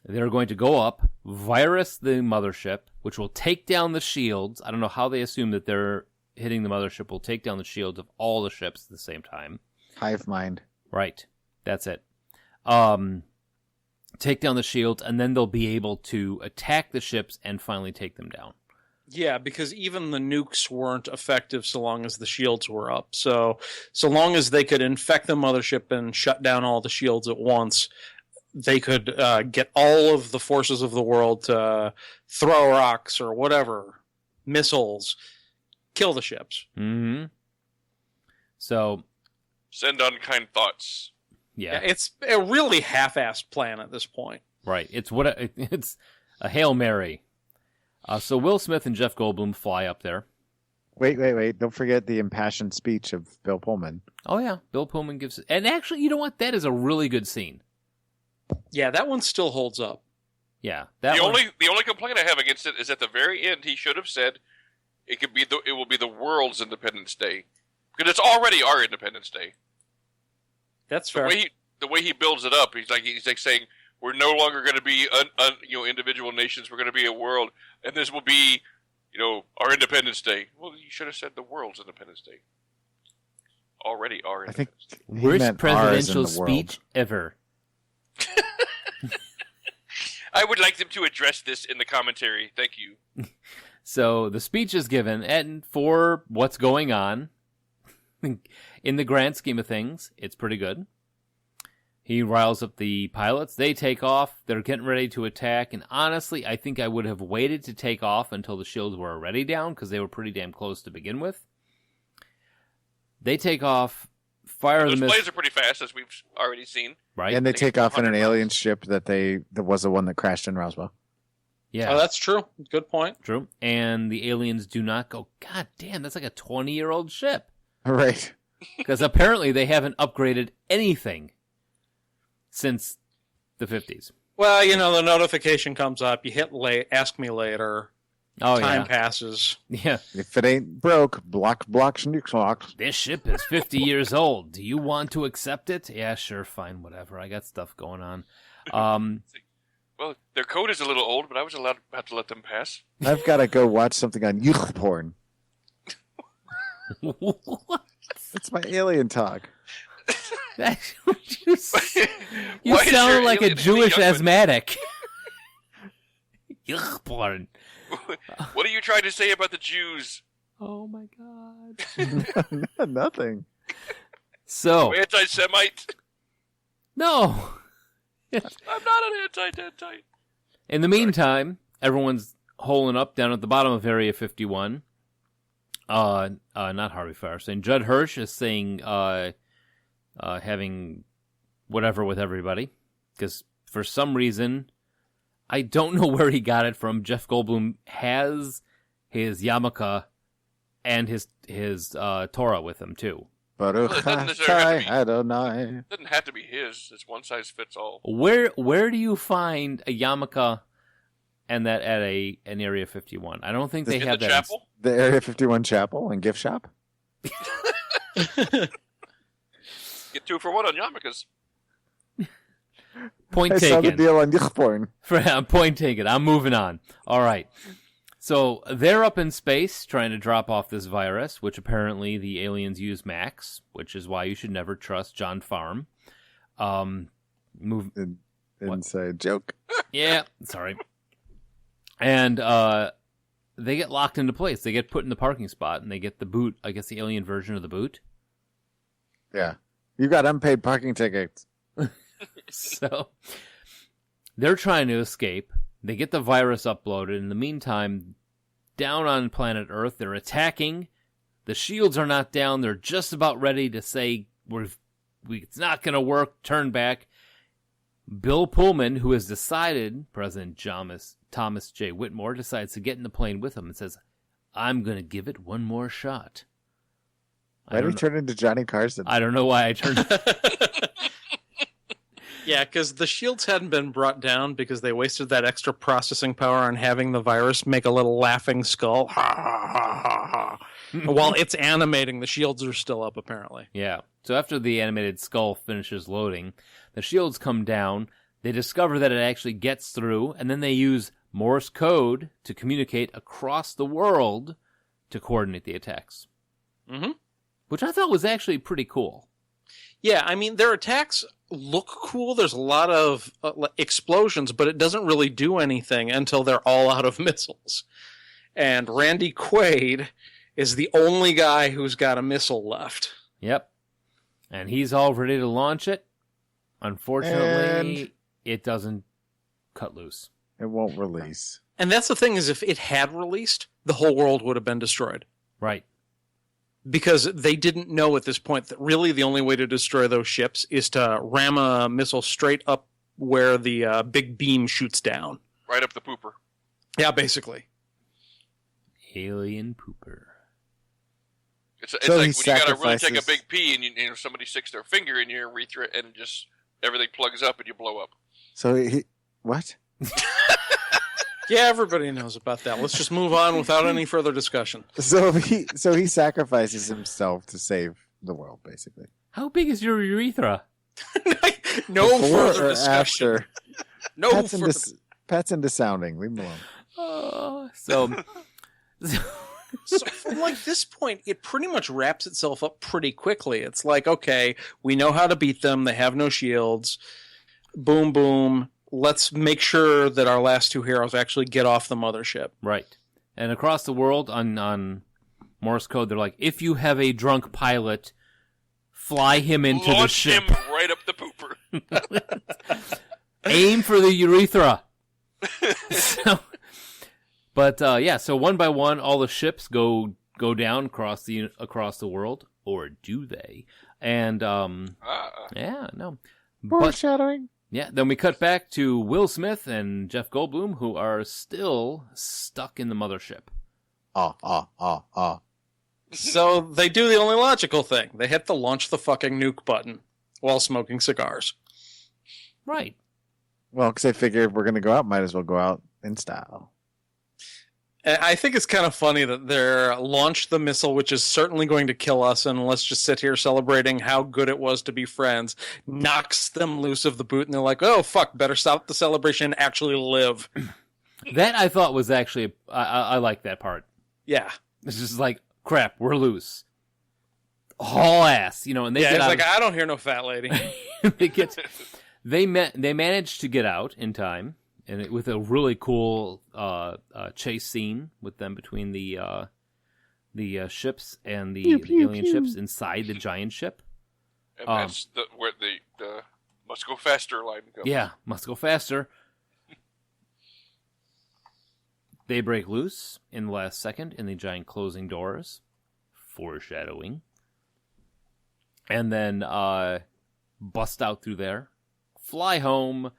they're going to go up, virus the mothership, which will take down the shields. I don't know how they assume that they're hitting the mothership will take down the shields of all the ships at the same time. Hive mind. Right. That's it. take down the shields, and then they'll be able to attack the ships and finally take them down. Yeah, because even the nukes weren't effective so long as the shields were up. So long as they could infect the mothership and shut down all the shields at once, they could get all of the forces of the world to throw rocks or whatever, missiles, kill the ships. Mm-hmm. So, send unkind thoughts. yeah, it's a really half-assed plan at this point. right. It's a Hail Mary. So Will Smith and Jeff Goldblum fly up there. Wait. Don't forget the impassioned speech of Bill Pullman. Oh, yeah. Bill Pullman gives... And actually, you know what? That is a really good scene. Yeah, that one still holds up. Yeah. The only complaint I have against it is at the very end he should have said it will be the world's Independence Day. Because it's already our Independence Day. That's fair. The way he builds it up, he's like saying we're no longer going to be individual nations. We're going to be a world, and this will be our Independence Day. Well, you should have said the world's Independence Day. Already our Independence Day. Worst presidential speech ever. I would like them to address this in the commentary. Thank you. So the speech is given, and for what's going on, in the grand scheme of things, it's pretty good. He riles up the pilots. They take off. They're getting ready to attack. And honestly, I think I would have waited to take off until the shields were already down because they were pretty damn close to begin with. They take off, fire the missiles. Those planes are pretty fast, as we've already seen. Right. And they take off in an alien ship that was the one that crashed in Roswell. Yeah. Oh, that's true. Good point. True. And the aliens do not go, God damn, that's like a 20-year-old ship. Right. Because apparently they haven't upgraded anything since the 50s. Well, the notification comes up. You hit ask me later. Oh, Time yeah. passes. Yeah. If it ain't broke, block, schnook. This ship is 50 years old. Do you want to accept it? Yeah, sure, fine, whatever. I got stuff going on. Well, their code is a little old, but I was allowed to have to let them pass. I've got to go watch something on youth porn. What? It's my alien talk. You Why is sound your like a alien Jewish young one? asthmatic. Yuck, porn. What are you trying to say about the Jews? Oh my god. Nothing. So, Anti-Semite? no. I'm not an anti-Dentite. In the meantime, everyone's holing up down at the bottom of Area 51. Not Harvey Firestein. Judd Hirsch is saying, having whatever with everybody. Because for some reason, I don't know where he got it from. Jeff Goldblum has his yarmulke and his Torah with him, too. Baruch Well, it doesn't necessarily have to be- Adonai. It doesn't have to be his. It's one size fits all. Where do you find a yarmulke and that at an Area 51? I don't think they In have the that. chapel? The Area 51 chapel and gift shop? Get 2 for 1 on yarmulkes. Point I saw the taken. deal on youth porn. Point taken. I'm moving on. All right. So they're up in space trying to drop off this virus, which apparently the aliens use Max, which is why you should never trust John Farm. Inside joke. Yeah, sorry. And they get locked into place. They get put in the parking spot, and they get the boot. I guess the alien version of the boot. Yeah. You got unpaid parking tickets. So they're trying to escape. They get the virus uploaded. In the meantime, down on planet Earth, they're attacking. The shields are not down. They're just about ready to say, it's not going to work, turn back. Bill Pullman, who has decided, President Thomas J. Whitmore, decides to get in the plane with him and says, I'm going to give it one more shot. Why did he turn into Johnny Carson? I don't know why I turned... Yeah, because the shields hadn't been brought down because they wasted that extra processing power on having the virus make a little laughing skull. Ha, ha, ha, ha, ha. While it's animating, the shields are still up, apparently. Yeah. So after the animated skull finishes loading, the shields come down. They discover that it actually gets through, and then they use Morse code to communicate across the world to coordinate the attacks. Mm-hmm. Which I thought was actually pretty cool. Yeah, I mean, their attacks look cool. There's a lot of explosions, but it doesn't really do anything until they're all out of missiles. And Randy Quaid is the only guy who's got a missile left. Yep. And he's all ready to launch it. Unfortunately, it doesn't cut loose. It won't release. And that's the thing, is if it had released, the whole world would have been destroyed. Right. Because they didn't know at this point that really the only way to destroy those ships is to ram a missile straight up where the big beam shoots down. Right up the pooper. Yeah, basically. Alien pooper. It's So like he when you gotta really take a sacrifices- big pee and somebody sticks their finger in your urethra and just everything plugs up and you blow up. So he what? Yeah, everybody knows about that. Let's just move on without any further discussion. So he sacrifices himself to save the world, basically. How big is your urethra? No Before further or discussion. after. No Pets further. pets into sounding. Leave him alone. So So from like this point, it pretty much wraps itself up pretty quickly. It's like, okay, we know how to beat them. They have no shields. Boom, boom. Let's make sure that our last two heroes actually get off the mothership. right. And across the world on Morse code, they're like, if you have a drunk pilot, fly him into the Launch ship. him right up the pooper. Aim for the urethra. So one by one, all the ships go down across the world, or do they? And yeah, no. But Foreshadowing. yeah, then we cut back to Will Smith and Jeff Goldblum, who are still stuck in the mothership. So they do the only logical thing. They hit the launch the fucking nuke button while smoking cigars. Right. Well, because they figure if we're going to go out, might as well go out in style. And I think it's kind of funny that they're launched the missile, which is certainly going to kill us, and let's just sit here celebrating how good it was to be friends, knocks them loose of the boot, and they're like, oh, fuck, better stop the celebration and actually live. That I thought was actually, I like that part. Yeah. It's just like, crap, we're loose. Haul ass, and they Yeah, get it's out. like, I don't hear no fat lady. They managed to get out in time, and with a really cool chase scene with them between the ships and the Pew, pew, alien pew. ships inside the giant ship. And that's where the must go faster line goes. Yeah, must go faster. They break loose in the last second in the giant closing doors. Foreshadowing. And then bust out through there. Fly home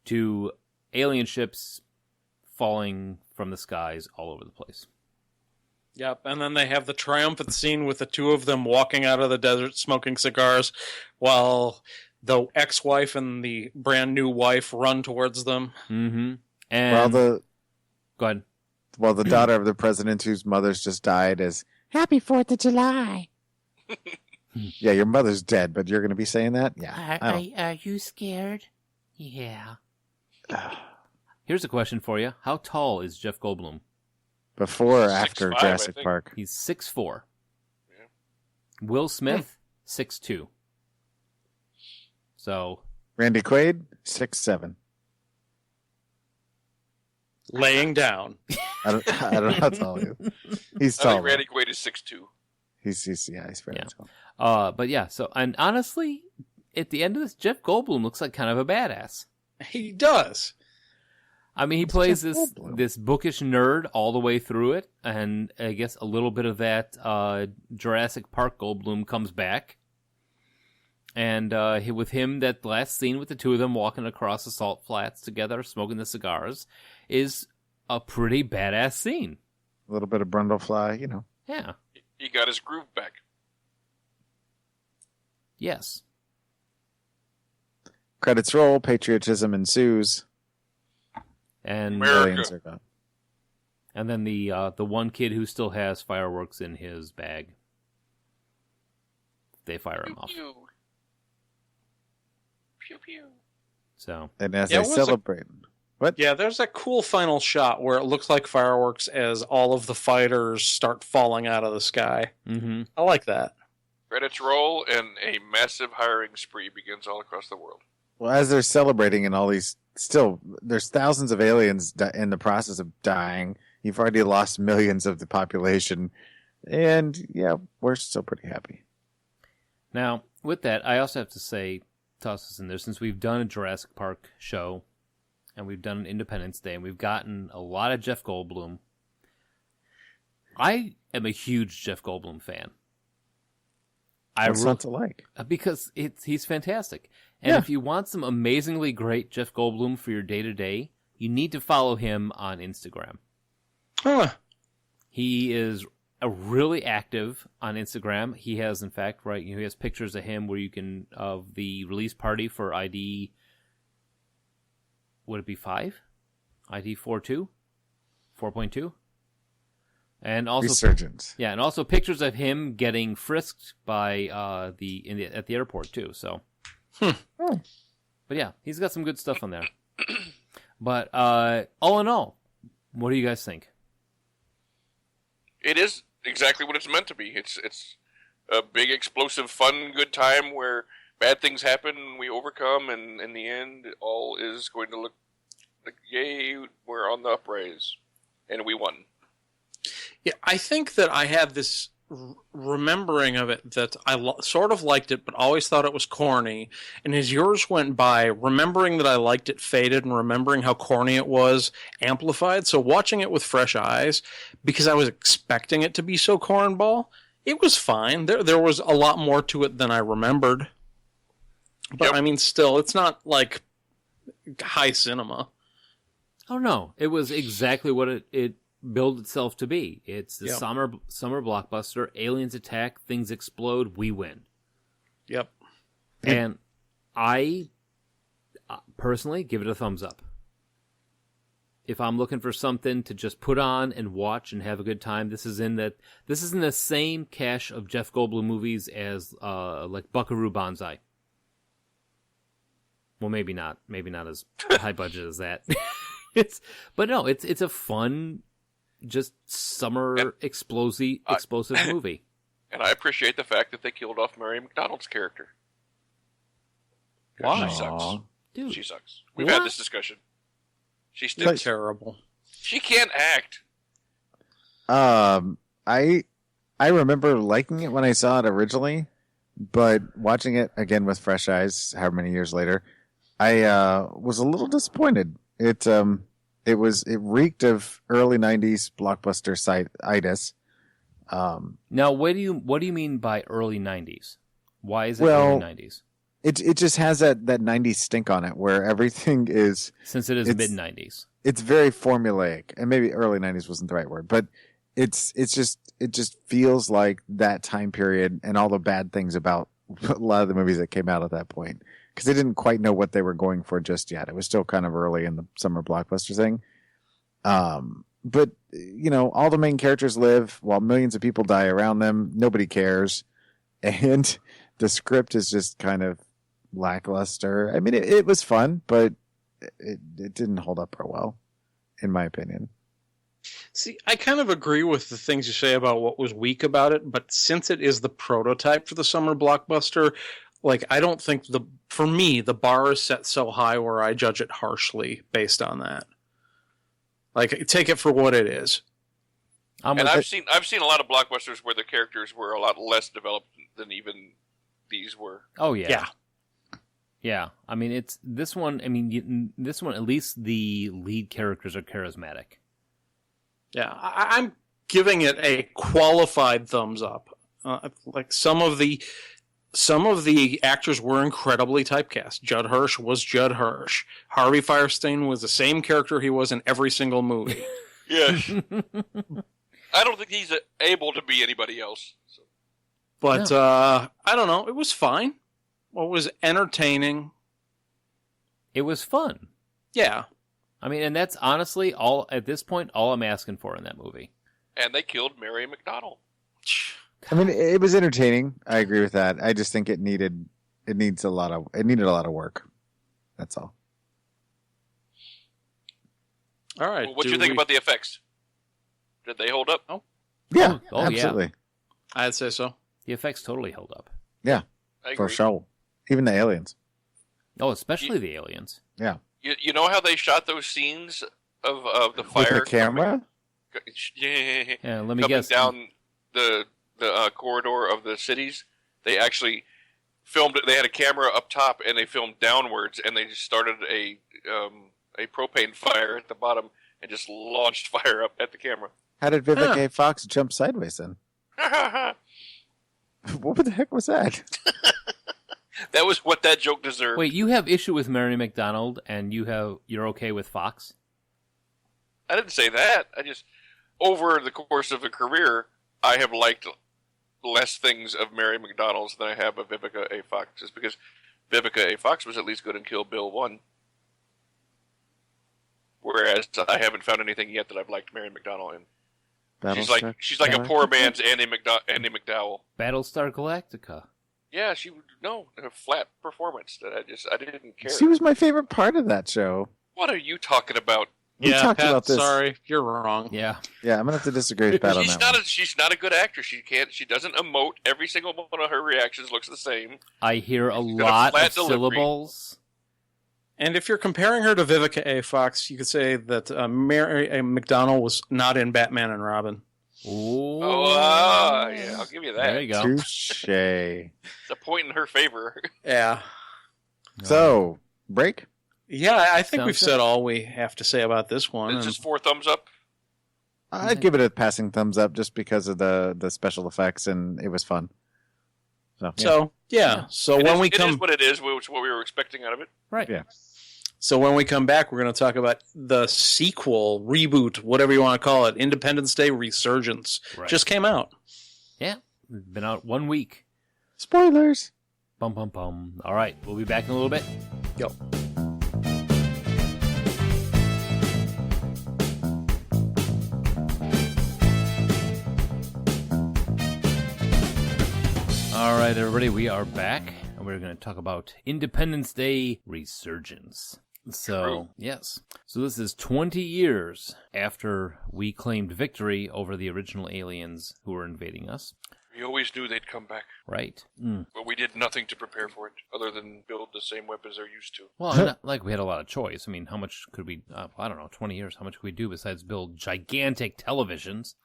to alien ships falling from the skies all over the place. Yep, and then they have the triumphant scene with the two of them walking out of the desert smoking cigars while the ex-wife and the brand new wife run towards them. Mm-hmm. And Go ahead. Well, the daughter of the president whose mother's just died is, Happy 4th of July. yeah, your mother's dead, but you're going to be saying that? Yeah. I don't- Are you scared? Yeah. Here's a question for you. How tall is Jeff Goldblum? Before or after 6'5", I Jurassic think. Park? He's 6'4". Yeah. Will Smith, 6'2". So, Randy Quaid, 6'7". Laying down. I don't know how tall he is. He's I tall. think Randy Quaid is 6'2". He's very Yeah. tall. but yeah, and honestly, at the end of this, Jeff Goldblum looks like kind of a badass. He does. I mean, he It's plays Jeff this Goldblum. this bookish nerd all the way through it, and I guess a little bit of that Jurassic Park Goldblum comes back. And with him, that last scene with the two of them walking across the salt flats together, smoking the cigars, is a pretty badass scene. A little bit of Brundlefly, Yeah. He got his groove back. Yes. Credits roll, patriotism ensues. And America. Aliens are gone. and then the one kid who still has fireworks in his bag. They fire him off. Pew, pew. Pew, pew. So And as Yeah, they it was a- celebrate. What? Yeah, there's that cool final shot where it looks like fireworks as all of the fighters start falling out of the sky. mm-hmm. I like that. Credits roll, and a massive hiring spree begins all across the world. Well, as they're celebrating and all these, still, there's thousands of aliens in the process of dying. You've already lost millions of the population. And, yeah, we're still pretty happy. Now, with that, I also have to say, toss this in there, since we've done a Jurassic Park show, and we've done an Independence Day, and we've gotten a lot of Jeff Goldblum. I am a huge Jeff Goldblum fan. What's not to like? Because he's fantastic. And if you want some amazingly great Jeff Goldblum for your day-to-day, you need to follow him on Instagram. Huh. He is really active on Instagram. He has, in fact, he has pictures of him where you can, of the release party for ID, would it be 5? ID 4.2? 4.2? And also Resurgance. Yeah, and also pictures of him getting frisked by at the airport too. So, But yeah, he's got some good stuff on there. But all in all, what do you guys think? It is exactly what it's meant to be. It's a big, explosive, fun, good time where bad things happen and we overcome, and in the end, all is going to look like, yay, we're on the uprise, and we won. Yeah, I think that I had this remembering of it that I sort of liked it, but always thought it was corny. And as yours went by, remembering that I liked it faded, and remembering how corny it was amplified. So watching it with fresh eyes, because I was expecting it to be so cornball, it was fine. There was a lot more to it than I remembered. But Yep. I mean, still, it's not like high cinema. Oh no, it was exactly what it billed itself to be. It's the Yep. summer blockbuster. Aliens attack, things explode, we win. Yep. And I personally give it a thumbs up. If I'm looking for something to just put on and watch and have a good time, this is in the same cache of Jeff Goldblum movies as like Buckaroo Banzai. Well, maybe not as high budget as that. But no, it's a fun, just summer explosive movie. And I appreciate the fact that they killed off Mary McDonald's character. Why? She sucks. Dude. She sucks. We've What? had this discussion. She It's stinks. terrible. She can't act. I remember liking it when I saw it originally, but watching it again with fresh eyes, however many years later, I was a little disappointed. It reeked of early '90s blockbuster itis. Now, what do you mean by early '90s? Why is it Well, early '90s? It just has that '90s stink on it, where everything is. Since it is it's- mid '90s. It's very formulaic, and maybe early '90s wasn't the right word, but it just feels like that time period and all the bad things about a lot of the movies that came out at that point, because they didn't quite know what they were going for just yet. It was still kind of early in the summer blockbuster thing. But all the main characters live while millions of people die around them. Nobody cares, and the script is just kind of lackluster. I mean, it was fun, but it didn't hold up real well, in my opinion. See, I kind of agree with the things you say about what was weak about it, but since it is the prototype for the summer blockbuster, like, I don't think for me, the bar is set so high where I judge it harshly based on that. Like, take it for what it is. I've seen a lot of blockbusters where the characters were a lot less developed than even these were. Oh yeah. Yeah. Yeah, I mean, it's this one. I mean, this one, at least the lead characters are charismatic. Yeah, I'm giving it a qualified thumbs up. Like some of the actors were incredibly typecast. Judd Hirsch was Judd Hirsch. Harvey Fierstein was the same character he was in every single movie. Yeah. I don't think he's able to be anybody else. So. But I don't know. It was fine. It was entertaining. It was fun. Yeah. I mean, and that's honestly all at this point. All I'm asking for in that movie. And they killed Mary McDonald. I mean, it was entertaining. I agree with that. I just think it needed a lot of work. That's all. All right. Well, what do you think about the effects? Did they hold up? Yeah, Oh, yeah. absolutely. I'd say so. The effects totally held up. Yeah, I for agree. sure. Even the aliens. Oh, especially the aliens. Yeah. You know how they shot those scenes of the fire With the camera? Yeah, let me coming guess. down the corridor of the cities? They actually filmed it. They had a camera up top, and they filmed downwards, and they just started a propane fire at the bottom and just launched fire up at the camera. How did Vivica A. Fox jump sideways then? What the heck was that? That was what that joke deserved. Wait, you have issue with Mary McDonald, and you're okay with Fox? I didn't say that. I just, over the course of a career, I have liked less things of Mary McDonald's than I have of Vivica A. Fox, just because Vivica A. Fox was at least good in Kill Bill 1. Whereas I haven't found anything yet that I've liked Mary McDonald in. She's like a poor man's Andy McDowell. Battlestar Galactica. Yeah, a flat performance that I didn't care. She was my favorite part of that show. What are you talking about? We talked Pat, about this. Sorry, you're wrong. Yeah. Yeah, I'm gonna have to disagree with Pat on that one. She's not a good actress. She doesn't emote. Every single one of her reactions looks the same. I hear a She's got a lot flat of delivery. syllables. And if you're comparing her to Vivica A. Fox, you could say that Mary A. McDonald was not in Batman and Robin. Ooh. Yeah, I'll give you that. There you go. Touche. It's a point in her favor. Yeah. So, break? Yeah, I think Sounds we've good. said all we have to say about this one. It's just 4 thumbs up. I'd give it a passing thumbs up just because of the special effects, and it was fun. So, So It when we is come what it is, which is what we were expecting out of it. Right. Yeah. So when we come back, we're going to talk about the sequel, reboot, whatever you want to call it, Independence Day Resurgance. Right. Just came out. Yeah. Been out 1 week. spoilers. Bum, bum, bum. All right. We'll be back in a little bit. Go. All right, everybody. We are back, and we're going to talk about Independence Day Resurgence. So, True. yes. So this is 20 years after we claimed victory over the original aliens who were invading us. We always knew they'd come back, Right. but we did nothing to prepare for it, other than build the same weapons they're used to. Well, not like we had a lot of choice. I mean, how much could we, I don't know, 20 years, how much could we do besides build gigantic televisions?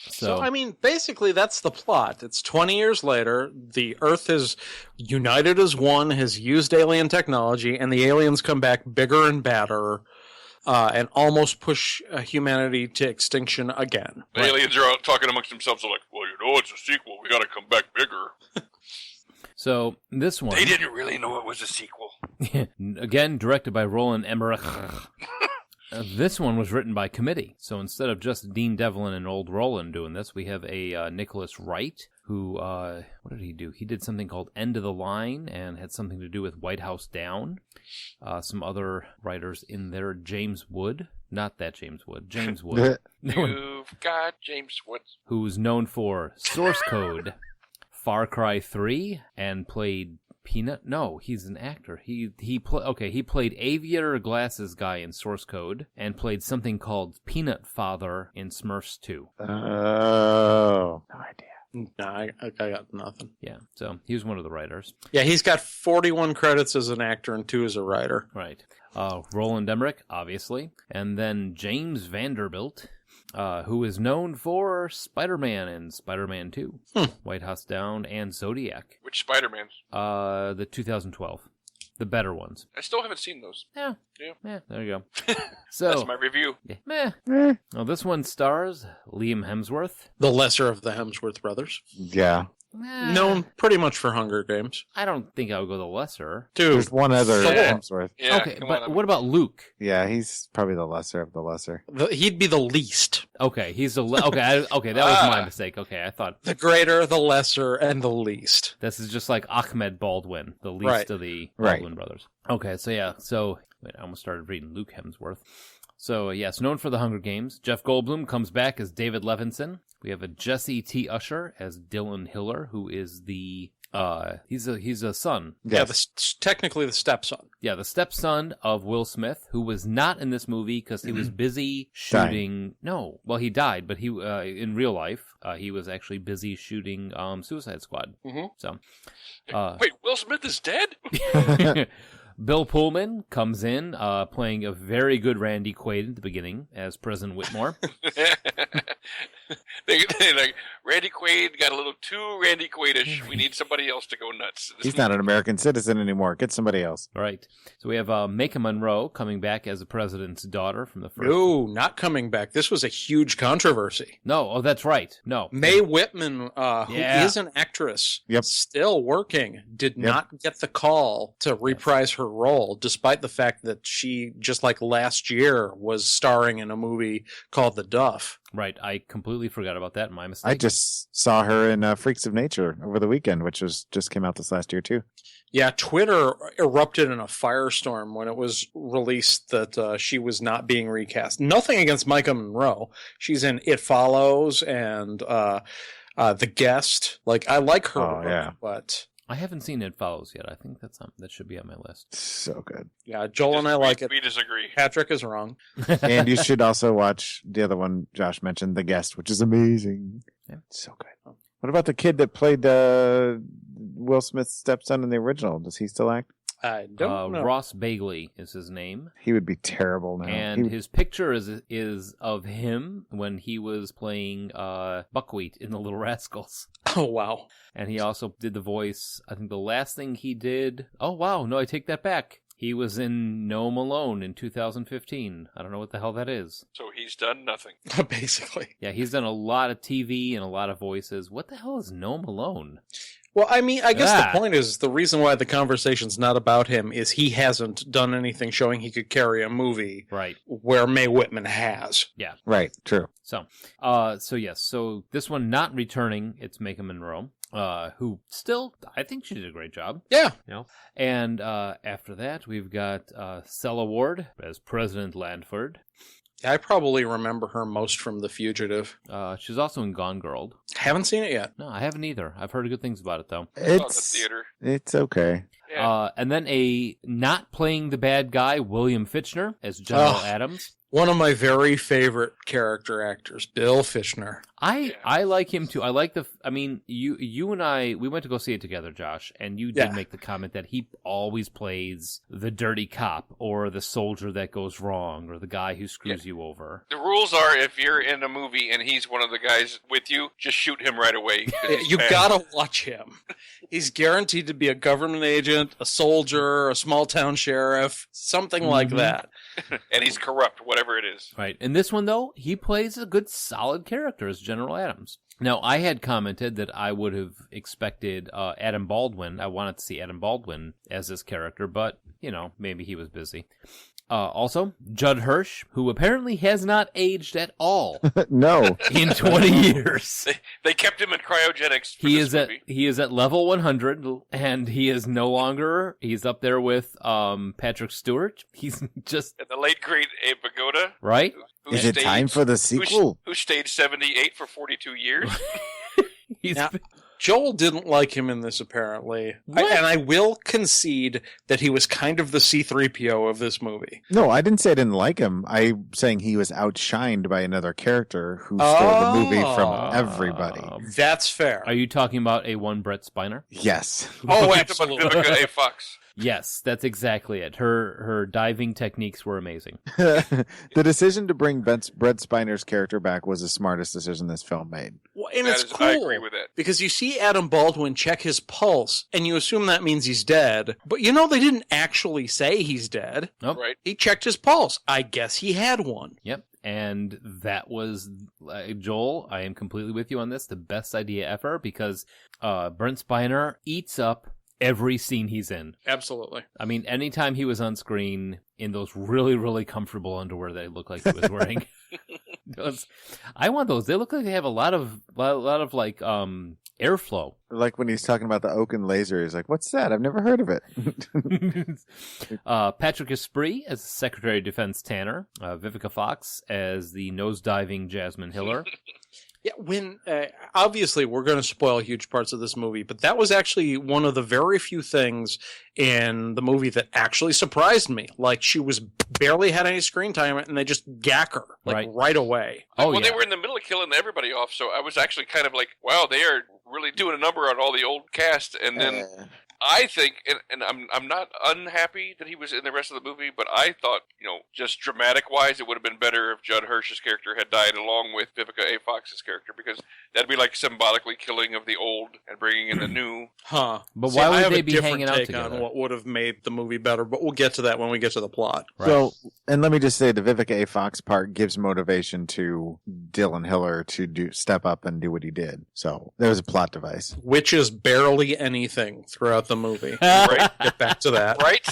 So, I mean, basically, that's the plot. It's 20 years later. The Earth is united as one, has used alien technology, and the aliens come back bigger and badder and almost push humanity to extinction again. The aliens are out talking amongst themselves, they're like, well, it's a sequel. We gotta come back bigger. So this one, They didn't really know it was a sequel. again, directed by Roland Emmerich. This one was written by committee. So instead of just Dean Devlin and old Roland doing this, we have a Nicholas Wright who, what did he do? He did something called End of the Line and had something to do with White House Down. Some other writers in there, James Wood. Not that James Wood. James Wood. You've got James Woods. Who's known for Source Code, Far Cry 3, and played Peanut. No, he's an actor. He played Aviator Glasses guy in Source Code, and played something called Peanut Father in Smurfs 2. Oh. No idea. No, I got nothing. Yeah, so he was one of the writers. Yeah, he's got 41 credits as an actor and 2 as a writer. Right. Roland Emmerich, obviously, and then James Vanderbilt, who is known for Spider-Man and Spider-Man 2, White House Down, and Zodiac. Which Spider-Mans? The 2012. The better ones. I still haven't seen those. Yeah, there you go. That's So, my review. meh. Well, this one stars Liam Hemsworth. The lesser of the Hemsworth brothers. Yeah. Known pretty much for Hunger Games. I don't think I would go the lesser. Dude, There's one other Thor. Hemsworth. Yeah, Okay, come but on. what about Luke? Yeah, he's probably the lesser of the lesser. he'd be the least. Okay, he's the okay. That was my mistake. Okay, I thought The greater, the lesser, and the least. this is just like Ahmed Baldwin, the least Right. of the Right. Baldwin brothers. Okay, so yeah, wait, I almost started reading Luke Hemsworth. So yes, known for the Hunger Games. Jeff Goldblum comes back as David Levinson. We have a Jesse T. Usher as Dylan Hiller, who is the He's a son. Yeah, Yes. technically the stepson. Yeah, the stepson of Will Smith, who was not in this movie because he was busy shooting. No, well, he died, but he in real life he was actually busy shooting Suicide Squad. Mhm. So, Wait, Will Smith is dead? Bill Pullman comes in playing a very good Randy Quaid at the beginning as President Whitmore. they like, Randy Quaid got a little too Randy Quaid-ish. We need somebody else to go nuts. He's not an American citizen anymore. Get somebody else. Right. So we have Maika Monroe coming back as the president's daughter from the first. No, not coming back. This was a huge controversy. No, oh, that's right. No. Mae Whitman, who Yeah. is an actress, Yep. still working, did not get the call to reprise her role, despite the fact that she, just like last year, was starring in a movie called The Duff. Right. I completely forgot about that. My mistake. I just saw her in Freaks of Nature over the weekend, which just came out this last year too. Yeah, Twitter erupted in a firestorm when it was released that she was not being recast. Nothing against Maika Monroe. She's in It Follows and The Guest. Like, I like her Oh, work, yeah. but I haven't seen It Follows yet. I think that should be on my list. So good. yeah, Joel and I like it. We disagree. Patrick is wrong. And you should also watch the other one Josh mentioned, The Guest, which is amazing. Yeah. So good. What about the kid that played Will Smith's stepson in the original? Does he still act? I don't know. Ross Bagley is his name, He would be terrible now. and his picture is of him when he was playing Buckwheat in The Little Rascals. Oh, wow. And he also did the voice. I think the last thing he did. Oh wow, no, I take that back. He was in No Malone in 2015. I don't know what the hell that is. So he's done nothing. Basically. Yeah, he's done a lot of TV and a lot of voices. What the hell is No Malone? Well, I mean, I guess Ah. the point is the reason why the conversation's not about him is he hasn't done anything showing he could carry a movie Right. where Mae Whitman has. Right, true. So yes. So this one not returning. It's Maika Monroe, who still, I think she did a great job. Yeah. You know. And after that, we've got Cella Ward as President Landford. I probably remember her most from The Fugitive. She's also in Gone Girl. Haven't seen it yet. No, I haven't either. I've heard good things about it though. Saw it in the It's theater. it's okay. Yeah. And then a not playing the bad guy, William Fichtner as General Adams. One of my very favorite character actors, Bill Fichtner. I like him too. I like you and I, we went to go see it together, Josh, and you did Yeah. make the comment that he always plays the dirty cop or the soldier that goes wrong or the guy who screws you over. The rules are if you're in a movie and he's one of the guys with you, just shoot him right away. 'cause he's You bad. gotta watch him. He's guaranteed to be a government agent, a soldier, a small town sheriff, something like that. And he's corrupt, whatever it is. Right. In this one, though, he plays a good, solid character as General Adams. Now, I had commented that I would have expected Adam Baldwin. I wanted to see Adam Baldwin as this character, but, maybe he was busy. Also, Judd Hirsch, who apparently has not aged at all No. in 20 years. They kept him in cryogenics for He this is movie. he is at level 100, and he is no longer. He's up there with Patrick Stewart. He's just And the late great Abe Vigoda. right. Who Is it time for the sequel? Who stayed 78 for 42 years. He's Now, Joel didn't like him in this, apparently. What? And I will concede that he was kind of the C-3PO of this movie. No, I didn't say I didn't like him. I'm saying he was outshined by another character who stole the movie from everybody. That's fair. Are you talking about a one Brett Spiner? Yes. Oh, About absolutely. Vivica A. Fox. Yes, that's exactly it. Her diving techniques were amazing. The decision to bring Brett Spiner's character back was the smartest decision this film made. Well, and That it's is- cool. I agree with that. Because you see Adam Baldwin check his pulse, and you assume that means he's dead. But they didn't actually say he's dead. Nope. Right? He checked his pulse. I guess he had one. Yep. And that was, Joel, I am completely with you on this, the best idea ever, because Brent Spiner eats up every scene he's in. Absolutely. I mean, anytime he was on screen in those really, really comfortable underwear that it looked like he was wearing. I want those. They look like they have a lot of like airflow. Like when he's talking about the Oaken laser, he's like, "What's that? I've never heard of it." Patrick Esprit as Secretary of Defense Tanner. Vivica Fox as the nosediving Jasmine Hiller. Yeah, when obviously we're going to spoil huge parts of this movie, but that was actually one of the very few things in the movie that actually surprised me. Like, she was barely had any screen time, and they just gack her right away. Well, they were in the middle of killing everybody off, so I was actually kind of like, wow, they are really doing a number on all the old cast, and then. I think, and I'm not unhappy that he was in the rest of the movie, but I thought, just dramatic-wise, it would have been better if Judd Hirsch's character had died along with Vivica A. Fox's character, because that'd be like symbolically killing of the old and bringing in the new. Huh. But why would they be hanging out take together? on what would have made the movie better, but we'll get to that when we get to the plot. Right. So, and let me just say, the Vivica A. Fox part gives motivation to Dylan Hiller to step up and do what he did. So, there was a plot device. Which is barely anything throughout the movie. Right. Get back to that. Right?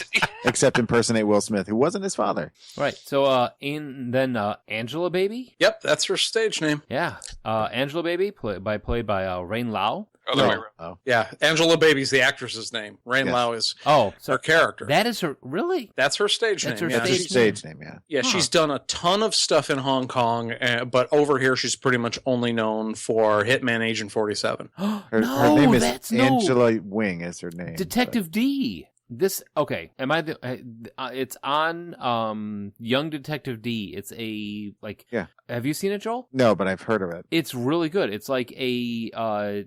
Except impersonate Will Smith, who wasn't his father. Right. So, Angela Baby? Yep, that's her stage name. Yeah. Angela Baby, played by Rain Lau. Other way around. Oh. Yeah, Angela Baby's the actress's name. Rain Lau is her character. That is her, really? That's her stage That's name. her Stage name, yeah. Yeah, she's done a ton of stuff in Hong Kong, but over here she's pretty much only known for Hitman Agent 47. Her name is Angela Wing is her name. Detective D. This am I the? It's on Young Detective D. It's Have you seen it, Joel? No, but I've heard of it. It's really good. It's like a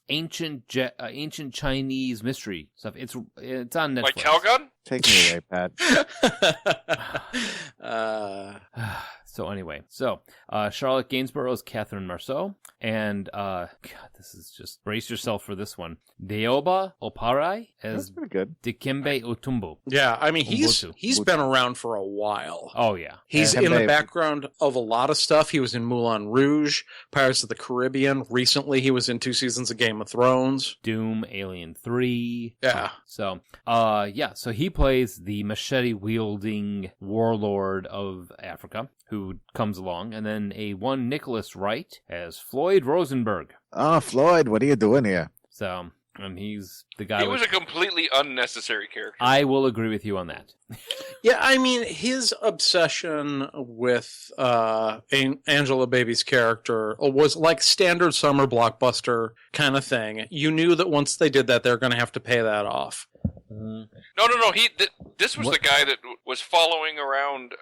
ancient Chinese mystery stuff. It's on Netflix. Like Calgon? Take me away, Pat. So anyway, Charlotte Gainsborough is Catherine Marceau, and God, this is just brace yourself for this one. Deoba Oparai as pretty good. Dikembe Otumbo. Yeah, I mean he's Ubuntu. been around for a while. Oh yeah, He's in the background of a lot of stuff. He was in Moulin Rouge, Pirates of the Caribbean. Recently, he was in 2 seasons of Game of Thrones. Doom, Alien 3. Yeah. So he plays the machete-wielding warlord of Africa who comes along, and then one Nicholas Wright as Floyd Rosenberg. Oh, Floyd, what are you doing here? So, he's the guy. He was a completely unnecessary character. I will agree with you on that. Yeah, I mean, his obsession with Angela Baby's character was like standard summer blockbuster kind of thing. You knew that once they did that, they were going to have to pay that off. No. This was the guy that was following around.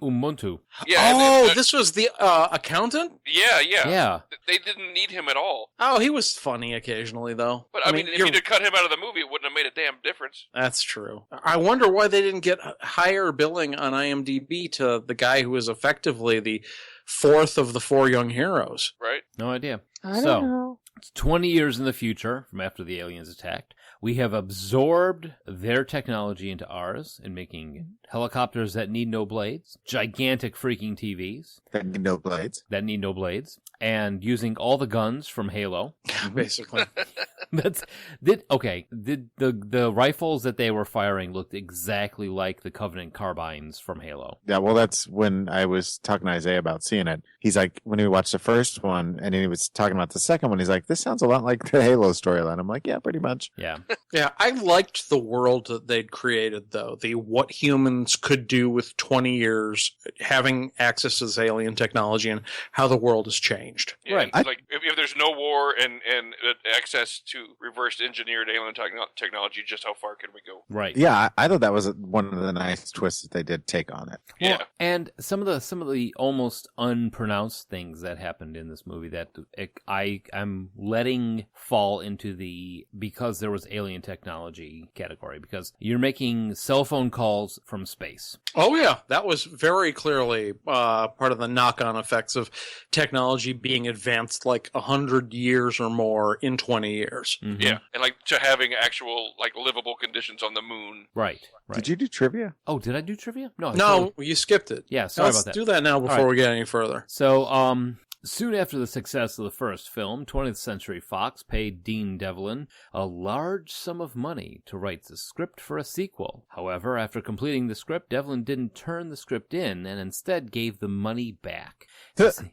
Ubuntu. Yeah. This was the accountant? Yeah. They didn't need him at all. Oh, he was funny occasionally, though. But I mean, if you'd have cut him out of the movie, it wouldn't have made a damn difference. That's true. I wonder why they didn't get higher billing on IMDb to the guy who was effectively the fourth of the 4 young heroes. Right? No idea. I don't know. It's 20 years in the future from after the aliens attacked. We have absorbed their technology into ours in making helicopters that need no blades, gigantic freaking TVs That need no blades. And using all the guns from Halo. Basically. The rifles that they were firing looked exactly like the Covenant carbines from Halo. Yeah, well, that's when I was talking to Isaiah about seeing it. He's like, when he watched the first one, and he was talking about the second one, he's like, this sounds a lot like the Halo storyline. I'm like, yeah, pretty much. Yeah. Yeah, I liked the world that they'd created, though. What humans could do with 20 years having access to this alien technology and how the world has changed. Yeah, Right. Like, if there's no war and access to reverse engineered alien technology, just how far can we go? Right. Yeah, I thought that was one of the nice twists that they did take on it. Yeah. And some of the almost unpronounced things that happened in this movie that I'm letting fall into the because there was alien technology category, because you're making cell phone calls from space. Oh, yeah. That was very clearly part of the knock-on effects of technology being advanced like 100 years or more in 20 years. Mm-hmm. Yeah, and like to having actual like livable conditions on the moon. Right. Did you do trivia? Oh, did I do trivia? No. No, you skipped it. Yeah, sorry Let's about that. do that now before we get any further. So, soon after the success of the first film, 20th Century Fox paid Dean Devlin a large sum of money to write the script for a sequel. However, after completing the script, Devlin didn't turn the script in and instead gave the money back.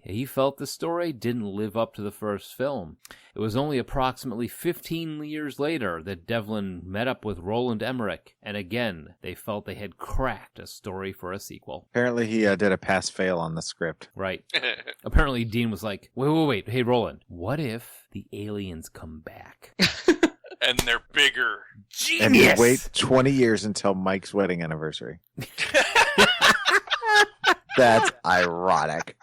He felt the story didn't live up to the first film. It was only approximately 15 years later that Devlin met up with Roland Emmerich, and again, they felt they had cracked a story for a sequel. Apparently he did a pass-fail on the script. Right. Apparently, Dean was like, wait, hey, Roland, what if the aliens come back? And they're bigger. Genius! And you wait 20 years until Mike's wedding anniversary. That's ironic.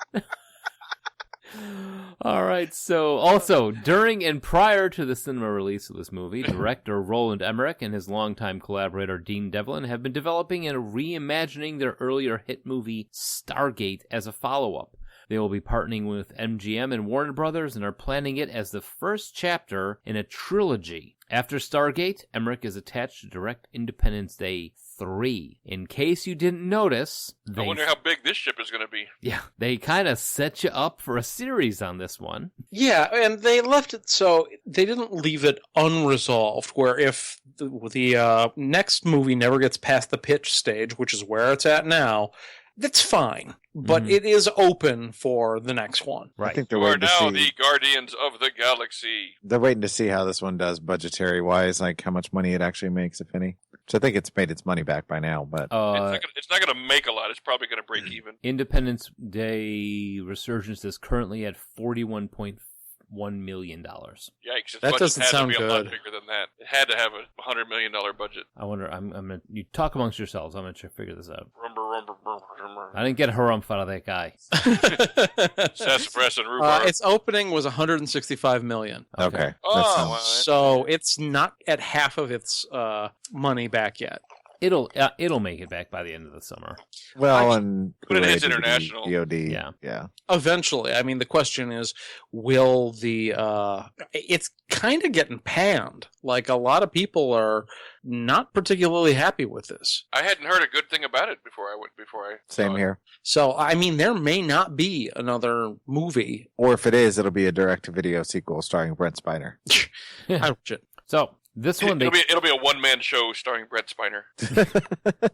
All right, so also, during and prior to the cinema release of this movie, director Roland Emmerich and his longtime collaborator Dean Devlin have been developing and reimagining their earlier hit movie Stargate as a follow-up. They will be partnering with MGM and Warner Brothers and are planning it as the first chapter in a trilogy. After Stargate, Emmerich is attached to direct Independence Day 3. In case you didn't notice... I wonder how big this ship is going to be. Yeah, they kind of set you up for a series on this one. Yeah, and they left it so they didn't leave it unresolved, where if the next movie never gets past the pitch stage, which is where it's at now, that's fine. But it is open for the next one. I think they're You are waiting to now see. the Guardians of the Galaxy. They're waiting to see how this one does budgetary wise, like how much money it actually makes, if any. Which I think it's made its money back by now, but It's not going to make a lot. It's probably going to break even. Independence Day Resurgance is currently at $41.1 million. Yikes! Its That budget doesn't had sound to be a lot good. bigger than that. It had to have a $100 million budget. I wonder, I'm gonna, you talk amongst yourselves, I'm gonna try to figure this out. Rumber. I didn't get a harumph out of that guy. Sassafras and rhubarb. Its opening was $165 million. okay. Oh, That sounds- well, So it's not at half of its money back yet. It'll make it back by the end of the summer. well, and But it is DVD, international. VOD, Yeah. Eventually. I mean, the question is, will the... it's kind of getting panned. Like, a lot of people are not particularly happy with this. I hadn't heard a good thing about it before I Same saw it. here. So, I mean, there may not be another movie. Or if it is, it'll be a direct-to-video sequel starring Brent Spiner. I watch it. So this one, It'll be a one-man show starring Brett Spiner.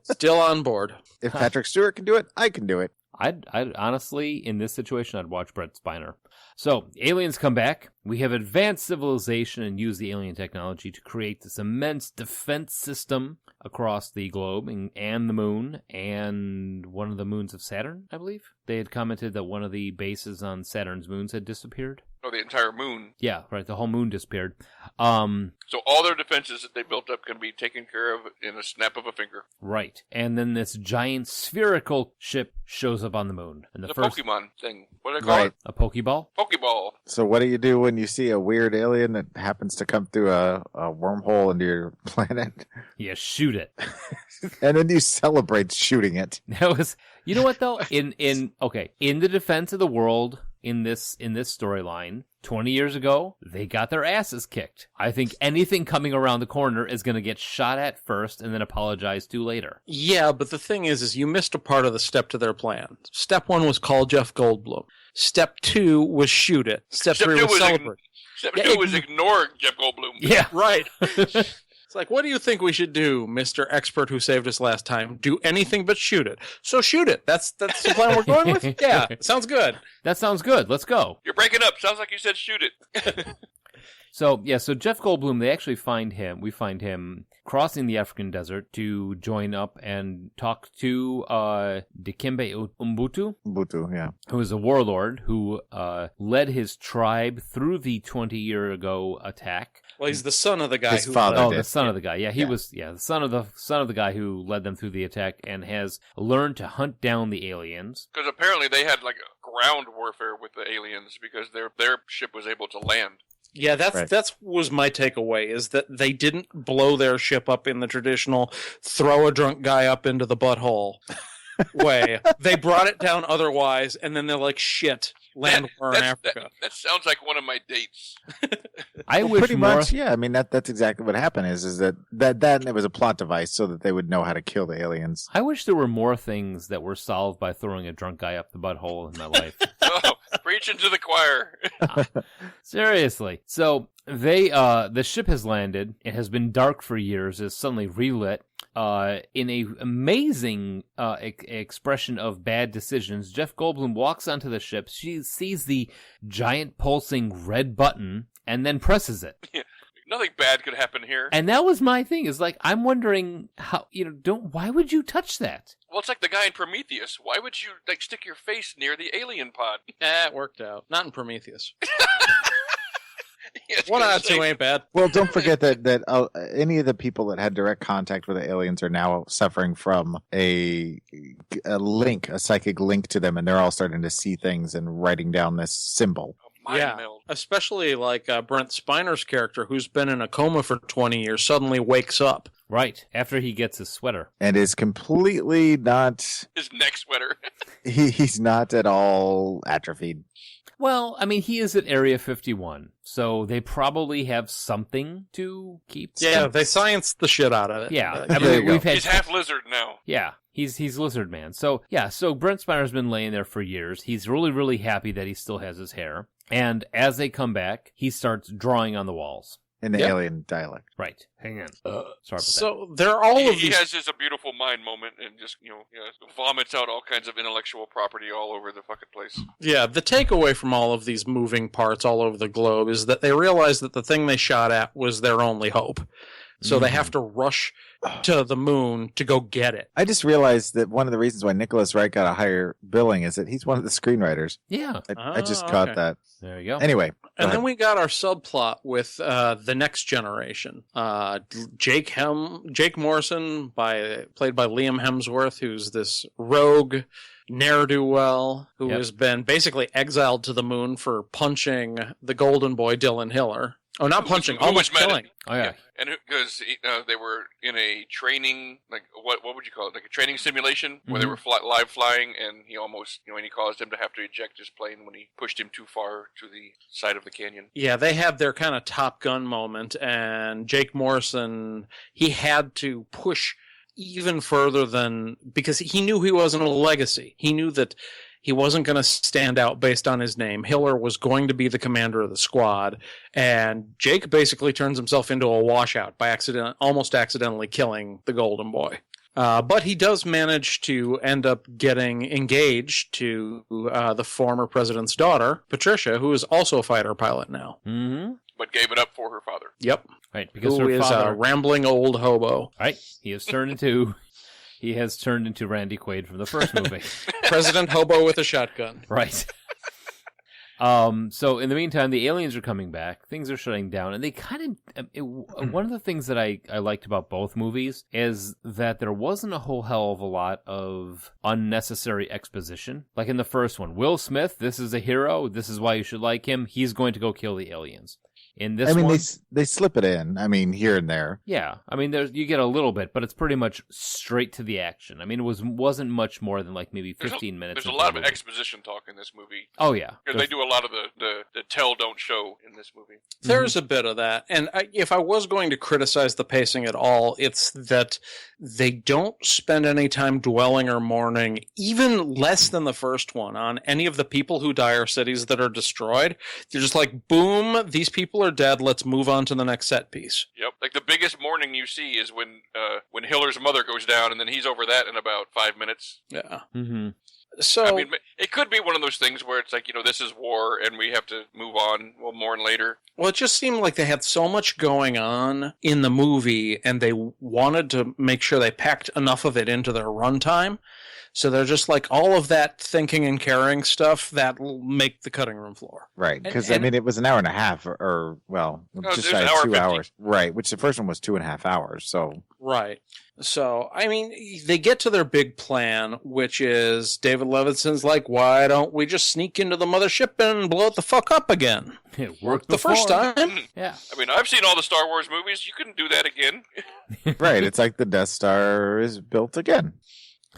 Still on board. If Patrick Stewart can do it, I can do it. I'd honestly, in this situation, I'd watch Brett Spiner. So, aliens come back. We have advanced civilization and use the alien technology to create this immense defense system across the globe and the moon and one of the moons of Saturn, I believe. They had commented that one of the bases on Saturn's moons had disappeared. Oh, the entire moon. Yeah, right. The whole moon disappeared. So all their defenses that they built up can be taken care of in a snap of a finger. Right. And then this giant spherical ship shows up on the moon. And The Pokemon thing. What do they call Right. it? A Pokeball? Pokeball. So what do you do when you see a weird alien that happens to come through a wormhole into your planet? Yeah, shoot it. And then you celebrate shooting it. That was, you know what though? In the defense of the world, in this storyline, 20 years ago, they got their asses kicked. I think anything coming around the corner is going to get shot at first and then apologize to later. Yeah, but the thing is you missed a part of the step to their plan. Step 1 was call Jeff Goldblum. Step 2 was shoot it. Step 3 was celebrate. Step Yeah, 2 was ignore Jeff Goldblum. Yeah. Right. It's like, what do you think we should do, Mr. Expert who saved us last time? Do anything but shoot it. So shoot it. That's the plan we're going with? Yeah, sounds good. That sounds good. Let's go. You're breaking up. Sounds like you said shoot it. So Jeff Goldblum, they actually we find him crossing the African desert to join up and talk to Dikembe Ubuntu, yeah. who is a warlord who led his tribe through the 20-year ago attack. Well, he's the son of the guy His who... father. Oh, did. the son of the guy. Yeah, he Yeah. was. Yeah, the son of the guy who led them through the attack and has learned to hunt down the aliens. Because apparently they had like ground warfare with the aliens because their ship was able to land. Yeah, Right. that's was my takeaway, is that they didn't blow their ship up in the traditional throw a drunk guy up into the butthole way. They brought it down otherwise, and then they're like, shit, land war in Africa. That sounds like one of my dates. I Well, wish pretty more. much, yeah. I mean, that's exactly what happened. Is that it was a plot device so that they would know how to kill the aliens. I wish there were more things that were solved by throwing a drunk guy up the butthole in my life. Oh, preaching to the choir. Seriously. So the ship has landed. It has been dark for years. It's suddenly relit. In a amazing expression of bad decisions, Jeff Goldblum walks onto the ship. She sees the giant pulsing red button and then presses it. Nothing bad could happen here. And that was my thing, is like, I'm wondering how, why would you touch that? Well, it's like the guy in Prometheus. Why would you stick your face near the alien pod? It worked out. Not in Prometheus. Yes, 1 out of 2 ain't bad. Well, don't forget that any of the people that had direct contact with the aliens are now suffering from a psychic link to them, and they're all starting to see things and writing down this symbol. Yeah, especially like Brent Spiner's character, who's been in a coma for 20 years, suddenly wakes up. Right, after he gets his sweater. And is completely not... His neck sweater. He's not at all atrophied. Well, I mean, he is at Area 51, so they probably have something to keep. Yeah, they scienced the shit out of it. Yeah, I mean, he's half lizard now. Yeah, he's lizard man. So yeah, so Brent Spiner's been laying there for years. He's really, really happy that he still has his hair. And as they come back, he starts drawing on the walls. In the alien dialect. Right. Hang on. Sorry about so there are all of these... He has just a beautiful mind moment and just, vomits out all kinds of intellectual property all over the fucking place. Yeah, the takeaway from all of these moving parts all over the globe is that they realize that the thing they shot at was their only hope. So they have to rush to the moon to go get it. I just realized that one of the reasons why Nicholas Wright got a higher billing is that he's one of the screenwriters. Yeah. I just caught that. There you go. Anyway. And then we got our subplot with the next generation. Jake Morrison, played by Liam Hemsworth, who's this rogue ne'er-do-well who has been basically exiled to the moon for punching the golden boy Dylan Hiller. Oh, not punching, almost killing. Oh, yeah. And because they were in a training, like, what would you call it? Like a training simulation where they were live flying, and he almost, and he caused him to have to eject his plane when he pushed him too far to the side of the canyon. Yeah, they had their kind of Top Gun moment, and Jake Morrison, he had to push even further because he knew he wasn't a legacy. He knew that he wasn't going to stand out based on his name. Hiller was going to be the commander of the squad, and Jake basically turns himself into a washout by almost accidentally killing the golden boy. But he does manage to end up getting engaged to the former president's daughter, Patricia, who is also a fighter pilot now. Mm-hmm. But gave it up for her father. Yep. Right, because who her is father... a rambling old hobo. Right, he has turned into Randy Quaid from the first movie. President Hobo with a shotgun. Right. So in the meantime, the aliens are coming back. Things are shutting down, and they kind of... one of the things that I liked about both movies is that there wasn't a whole hell of a lot of unnecessary exposition. Like in the first one, Will Smith, this is a hero. This is why you should like him. He's going to go kill the aliens. In this one, they slip it in. I mean, here and there. Yeah, I mean, you get a little bit, but it's pretty much straight to the action. I mean, it wasn't much more than like maybe 15 minutes. There's a lot of exposition talk in this movie. Oh yeah, because they do a lot of the tell don't show in this movie. There's a bit of that, and if I was going to criticize the pacing at all, it's that they don't spend any time dwelling or mourning, even less than the first one, on any of the people who die or cities that are destroyed. They're just like, boom, these people are dead, let's move on to the next set piece. Yep. Like the biggest mourning you see is when Hiller's mother goes down, and then he's over that in about 5 minutes. Yeah. Mm-hmm. So, I mean, it could be one of those things where it's like, this is war and we have to move on. We'll mourn later. Well, it just seemed like they had so much going on in the movie, and they wanted to make sure they packed enough of it into their runtime. So they're just like, all of that thinking and caring stuff that will make the cutting room floor. Right, because I mean, it was an hour and a half, just shy of 2 hours. Right, which the first one was 2.5 hours. So right. So, I mean, they get to their big plan, which is David Levinson's like, why don't we just sneak into the mothership and blow it the fuck up again? It worked the first time. Yeah. I mean, I've seen all the Star Wars movies. You couldn't do that again. Right, it's like the Death Star is built again.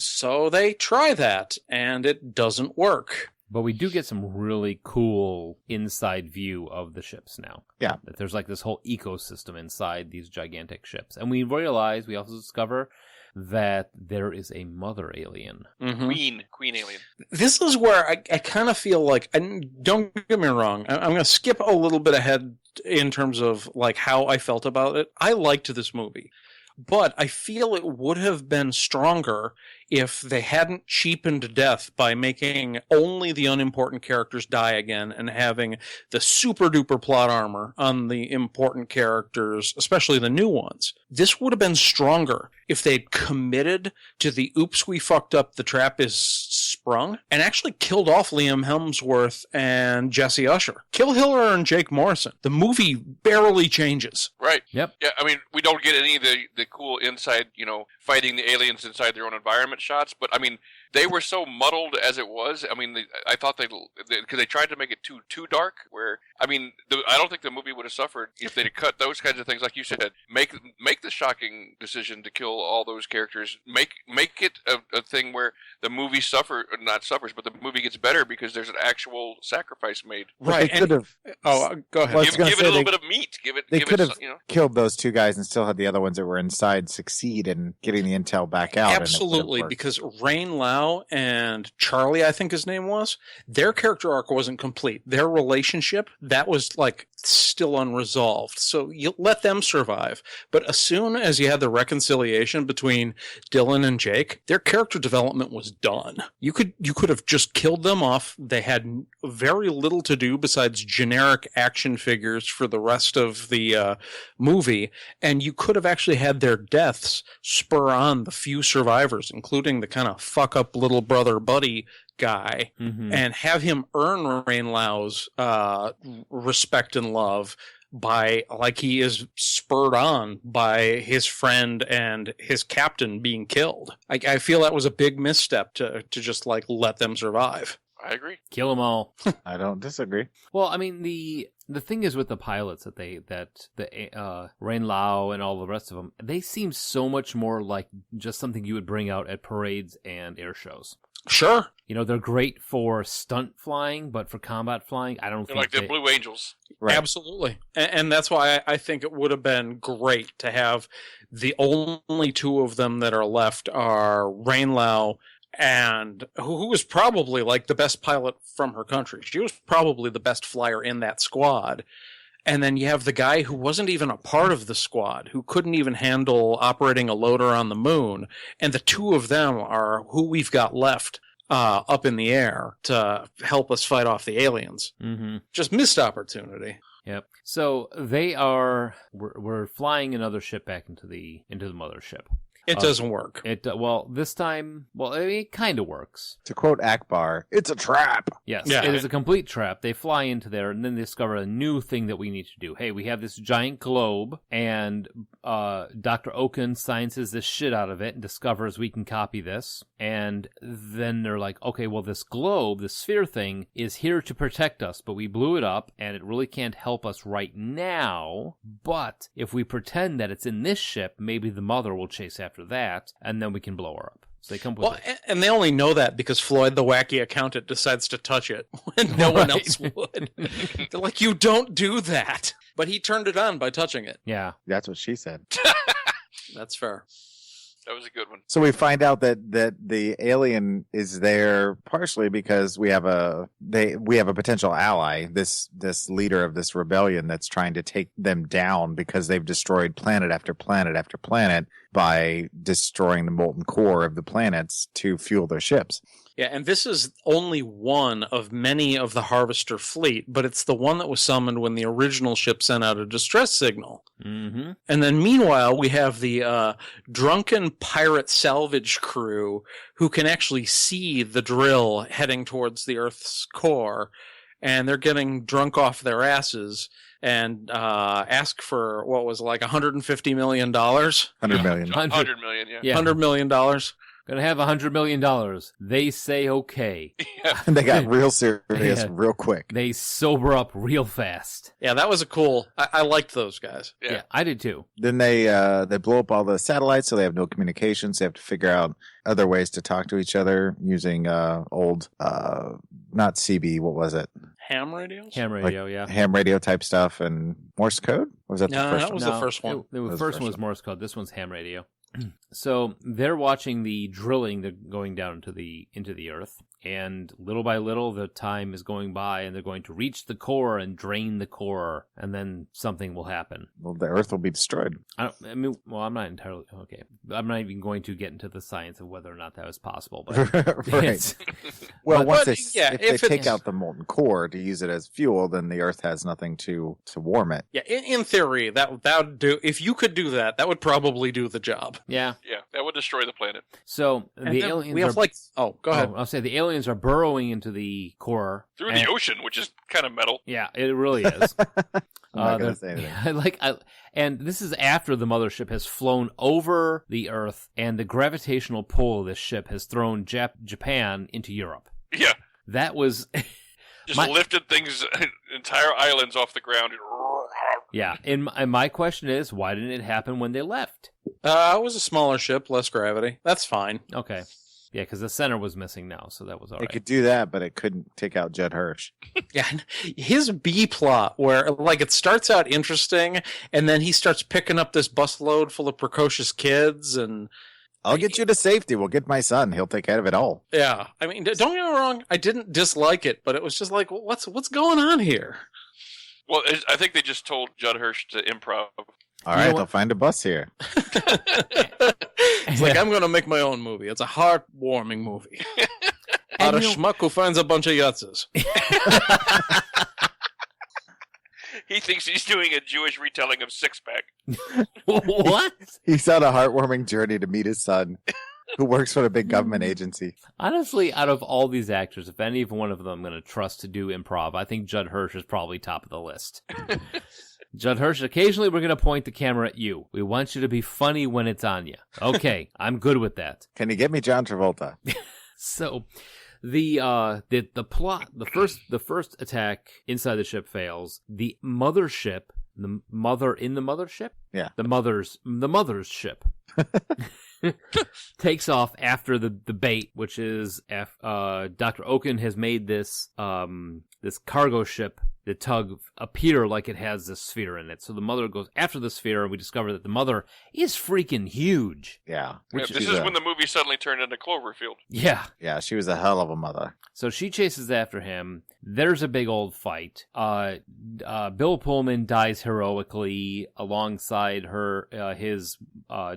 So they try that, and it doesn't work. But we do get some really cool inside view of the ships now. Yeah. That there's like this whole ecosystem inside these gigantic ships. And we also discover that there is a mother alien. Mm-hmm. Queen alien. This is where I kind of feel like, and don't get me wrong, I'm going to skip a little bit ahead in terms of like how I felt about it. I liked this movie. But I feel it would have been stronger if they hadn't cheapened death by making only the unimportant characters die again and having the super duper plot armor on the important characters, especially the new ones. This would have been stronger if they'd committed to the oops, we fucked up, the trap is sprung, and actually killed off Liam Hemsworth and Jesse Usher. Kill Hiller and Jake Morrison. The movie barely changes. Right. Yep. Yeah, I mean, we don't get any of the cool inside, fighting the aliens inside their own environment shots, but I mean, they were so muddled as it was. I mean, I thought because they tried to make it too dark. Where I mean, I don't think the movie would have suffered if they'd cut those kinds of things, like you said. Make the shocking decision to kill all those characters. Make it a thing where the movie not suffers, but the movie gets better because there's an actual sacrifice made. Right. They could have. Go ahead. Well, Give it a little bit of meat. They could have killed those two guys and still had the other ones that were inside succeed in getting the intel back out. Absolutely, because Rain Lau and Charlie, I think his name was, their character arc wasn't complete. Their relationship, that was like still unresolved. So you let them survive. But as soon as you had the reconciliation between Dylan and Jake, their character development was done. You could have just killed them off. They had very little to do besides generic action figures for the rest of the movie, and you could have actually had their deaths spur on the few survivors, including the kind of fuck up little brother buddy guy, and have him earn Rain Lau's respect and love by, like, he is spurred on by his friend and his captain being killed. I feel that was a big misstep to just like let them survive. I agree. Kill them all. I don't disagree. Well, I mean, the thing is with the pilots that Rain Lau and all the rest of them, they seem so much more like just something you would bring out at parades and air shows. Sure. They're great for stunt flying, but for combat flying, I don't They're think like the Blue Angels. Right. Absolutely. And that's why I think it would have been great to have the only two of them that are left are Rain Lau and who was probably like the best pilot from her country. She was probably the best flyer in that squad. And then you have the guy who wasn't even a part of the squad, who couldn't even handle operating a loader on the moon. And the two of them are who we've got left up in the air to help us fight off the aliens. Mm-hmm. Just missed opportunity. Yep. So we're flying another ship back into the mothership. It doesn't work. This time, it kind of works. To quote Akbar, it's a trap. Yes, Yeah. It is a complete trap. They fly into there, and then they discover a new thing that we need to do. Hey, we have this giant globe, and Dr. Oken sciences this shit out of it and discovers we can copy this. And then they're like, okay, well, this globe, this sphere thing, is here to protect us, but we blew it up, and it really can't help us right now. But if we pretend that it's in this ship, maybe the mother will chase after that, and then we can blow her up. So they come with it. And they only know that because Floyd, the wacky accountant, decides to touch it when no one else would. They're like, you don't do that. But he turned it on by touching it. Yeah. That's what she said. That's fair. That was a good one. So we find out that the alien is there partially because we have a potential ally, this leader of this rebellion that's trying to take them down because they've destroyed planet after planet after planet by destroying the molten core of the planets to fuel their ships. Yeah, and this is only one of many of the Harvester fleet, but it's the one that was summoned when the original ship sent out a distress signal. Mm-hmm. And then meanwhile, we have the drunken pirate salvage crew who can actually see the drill heading towards the Earth's core, and they're getting drunk off their asses and ask for what was like $150 million? $100 million. 100 million, yeah. $100 million. Gonna have $100 million. They say okay. And they got real serious real quick. They sober up real fast. Yeah, that was a cool. I liked those guys. Yeah, I did too. Then they blow up all the satellites, so they have no communications. They have to figure out other ways to talk to each other using old, not CB, what was it? Ham radios? Ham radio, yeah. Ham radio type stuff and Morse code? Or was that No, the first that was one? the first one. The first one was Morse code. This one's ham radio. So they're watching the drilling going down into the earth, And little by little, the time is going by, and they're going to reach the core and drain the core, and then something will happen. Well, the Earth will be destroyed. I'm not entirely okay. I'm not even going to get into the science of whether or not that was possible. But Right. Well, But- if if they take it's- out the molten core to use it as fuel, then the Earth has nothing to warm it. Yeah, in theory, that would do. If you could do that, that would probably do the job. yeah. Yeah, that would destroy the planet. So And the then aliens we have are. go ahead. I'll say the aliens are burrowing into the core Through and- the ocean, which is kind of metal. Yeah, it really is. I'm not going they're- to say anything. And this is after the mothership has flown over the Earth, and the gravitational pull of this ship has thrown Japan into Europe. Yeah, That was, just My- lifted things, entire islands off the ground. yeah. And my question is, why didn't it happen when they left? It was a smaller ship, less gravity. That's fine. Okay. Yeah, because the center was missing now, so that was all It right. could do that, but it couldn't take out Judd Hirsch. Yeah, his B plot, where it starts out interesting, and then he starts picking up this busload full of precocious kids, and I'll get you to safety. We'll get my son. He'll take care of it all. yeah. I mean, don't get me wrong, I didn't dislike it, but it was just like, what's going on here? Well, I think they just told Judd Hirsch to improv. All You know right, what? they'll find a bus here. It's like, I'm going to make my own movie. It's a heartwarming movie. About a you know- schmuck who finds a bunch of yutzes. He thinks he's doing a Jewish retelling of Six Pack. What? He's on a heartwarming journey to meet his son, who works for a big government agency. Honestly, out of all these actors, if any one of them I'm going to trust to do improv, I think Judd Hirsch is probably top of the list. Judd Hirsch, occasionally we're going to point the camera at you. We want you to be funny when it's on you. Okay, I'm good with that. Can you get me John Travolta? So, the plot, the first attack inside the ship fails. The mothership, the mother in the mothership, Yeah. the mother's ship. Takes off after the bait, which is Dr. Oken has made this this cargo ship, the tug, appear like it has this sphere in it. So the mother goes after the sphere, and we discover that the mother is freaking huge. Yeah. This She's is a- when the movie suddenly turned into Cloverfield. Yeah. Yeah, she was a hell of a mother. So she chases after him. There's a big old fight. Bill Pullman dies heroically alongside his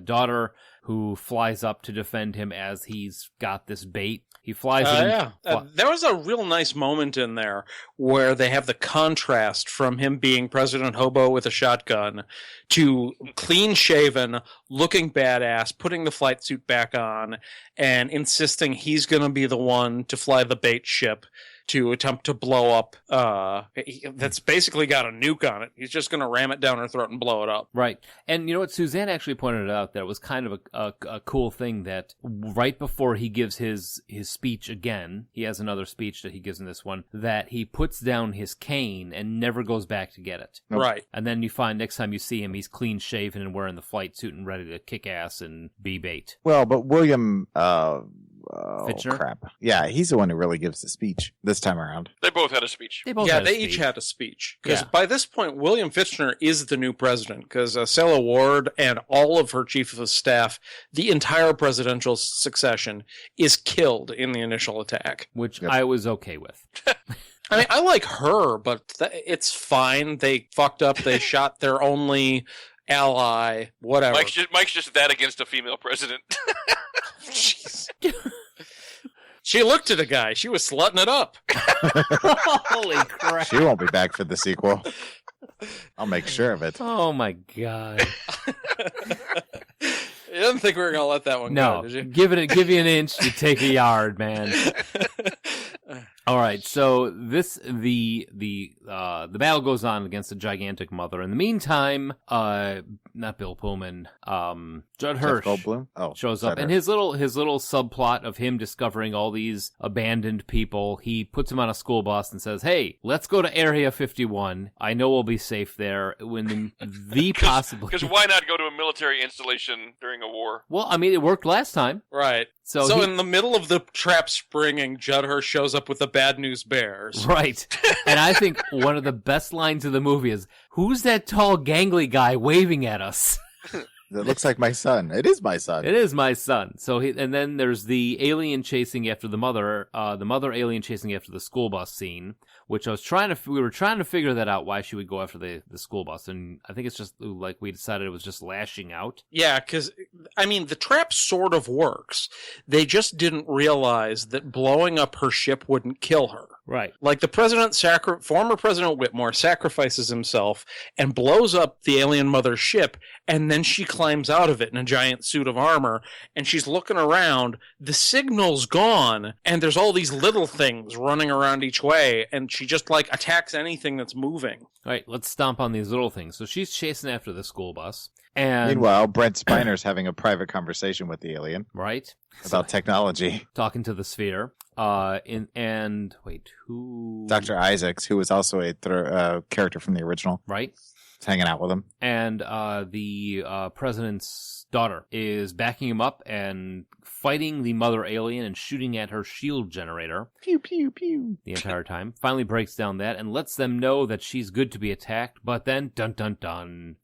daughter, who flies up to defend him as he's got this bait. He flies in. There was a real nice moment in there where they have the contrast from him being President Hobo with a shotgun to clean shaven, looking badass, putting the flight suit back on, and insisting he's going to be the one to fly the bait ship to attempt to blow up. That's basically got a nuke on it. He's just going to ram it down her throat and blow it up. Right. And you know what? Suzanne actually pointed out that it was kind of a cool thing that right before he gives his speech again, he has another speech that he gives in this one, that he puts down his cane and never goes back to get it. Nope. Right. And then you find next time you see him, he's clean shaven and wearing the flight suit and ready to kick ass and be bait. Well, but William Fichtner? crap. Yeah, he's the one who really gives the speech this time around. They both had a speech. They both Yeah, had a they speech. each had a speech. Because Yeah. by this point, William Fichtner is the new president. Because Sarah Ward and all of her chief of staff, the entire presidential succession, is killed in the initial attack. Which Yep. I was okay with. I mean, I like her, but it's fine. They fucked up. They shot their only ally. Whatever. Mike's just that against a female president. Jeez. She looked at a guy. She was slutting it up. Holy crap. She won't be back for the sequel. I'll make sure of it. Oh my god. You didn't think we were going to let that one No, go, did you? give you an inch, you take a yard, man. All right, so the battle goes on against the gigantic mother. In the meantime, not Bill Pullman, Judd Hirsch Jeff Goldblum? Oh, shows up, Judd and Hirsch. his little subplot of him discovering all these abandoned people. He puts him on a school bus and says, "Hey, let's go to Area 51. I know we'll be safe there." When the possible, Because why not go to a military installation during a war? well, I mean, it worked last time. Right. So So he- in the middle of the trap springing, Judd Hirsch shows up with the bad news bears. Right. And I think one of the best lines of the movie is, "Who's that tall, gangly guy waving at us?" That looks like my son. It is my son. It is my son. So and then there's the alien chasing after the mother alien chasing after the school bus scene, which we were trying to figure that out, why she would go after the school bus. And I think it's just like we decided it was just lashing out. Yeah, because, I mean, the trap sort of works. They just didn't realize that blowing up her ship wouldn't kill her. Right. Like the former President Whitmore sacrifices himself and blows up the alien mother's ship, and then she climbs out of it in a giant suit of armor, and she's looking around. The signal's gone, and there's all these little things running around each way, and she just, like, attacks anything that's moving. All right, let's stomp on these little things. So she's chasing after the school bus. And meanwhile, Brent Spiner's having a private conversation with the alien. Right. About technology. Talking to the sphere. Who? Dr. Isaacs, who was also a character from the original. Right. Is hanging out with him. And the president's daughter is backing him up and fighting the mother alien and shooting at her shield generator. Pew, pew, pew. The entire time. Finally breaks down that and lets them know that she's good to be attacked, but then, dun dun dun.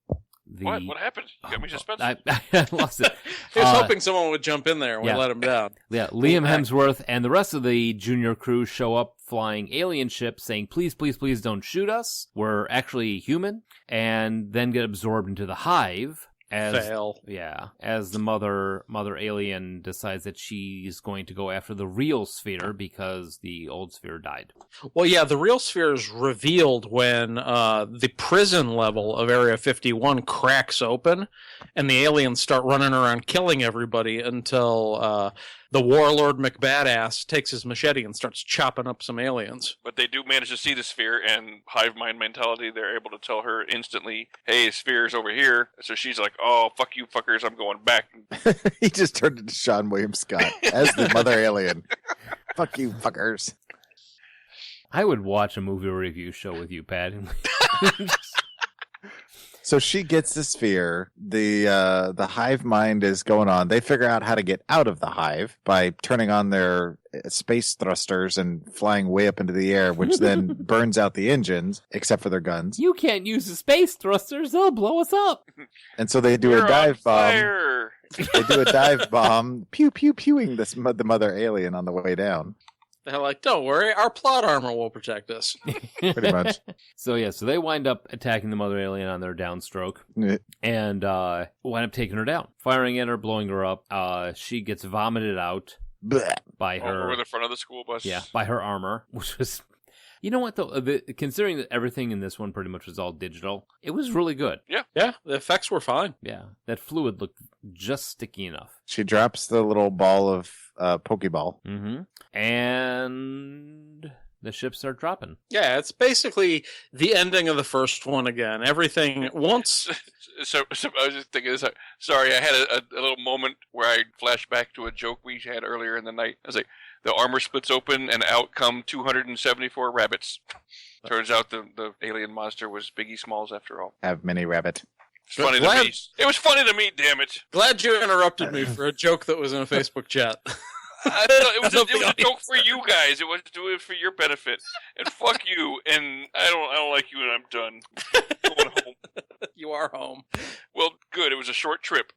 What happened? You got me suspended. I lost it. He was hoping someone would jump in there and we let him down. Yeah, Liam Hemsworth and the rest of the junior crew show up flying alien ships saying, please, please, please don't shoot us. We're actually human. And then get absorbed into the hive. Fail. Yeah, as the mother alien decides that she's going to go after the real sphere because the old sphere died. Well, yeah, the real sphere is revealed when the prison level of Area 51 cracks open, and the aliens start running around killing everybody until the warlord McBadass takes his machete and starts chopping up some aliens. But they do manage to see the sphere, and hive mind mentality, they're able to tell her instantly, hey, sphere's over here. So she's like, oh, fuck you fuckers, I'm going back. He just turned into Sean William Scott as the mother alien. Fuck you fuckers. I would watch a movie review show with you, Pat. So she gets the sphere. The hive mind is going on. They figure out how to get out of the hive by turning on their space thrusters and flying way up into the air, which then burns out the engines, except for their guns. You can't use the space thrusters. They'll blow us up. And so they do You're a dive bomb. fire. They do a dive bomb, pew, pew, pewing the mother alien on the way down. They're like, don't worry, our plot armor will protect us. Pretty much. So they wind up attacking the mother alien on their downstroke and wind up taking her down, firing at her, blowing her up. She gets vomited out by her over the front of the school bus. Yeah, by her armor, which was, you know what though, considering that everything in this one pretty much was all digital, it was really good. Yeah, the effects were fine. Yeah, that fluid looked just sticky enough. She drops the little ball of Pokeball. Mm-hmm. And the ships start dropping. Yeah, it's basically the ending of the first one again. Everything once. So I was just thinking this. Sorry, I had a little moment where I flashed back to a joke we had earlier in the night. I was like, the armor splits open and out come 274 rabbits. Turns out the alien monster was Biggie Smalls after all. Have mini rabbit. It's funny to me. It was funny to me, damn it. Glad you interrupted me for a joke that was in a Facebook chat. It was a joke for you guys. It was doing it for your benefit. And fuck you. And I don't like you, and I'm done. Going home. You are home. Well, good. It was a short trip.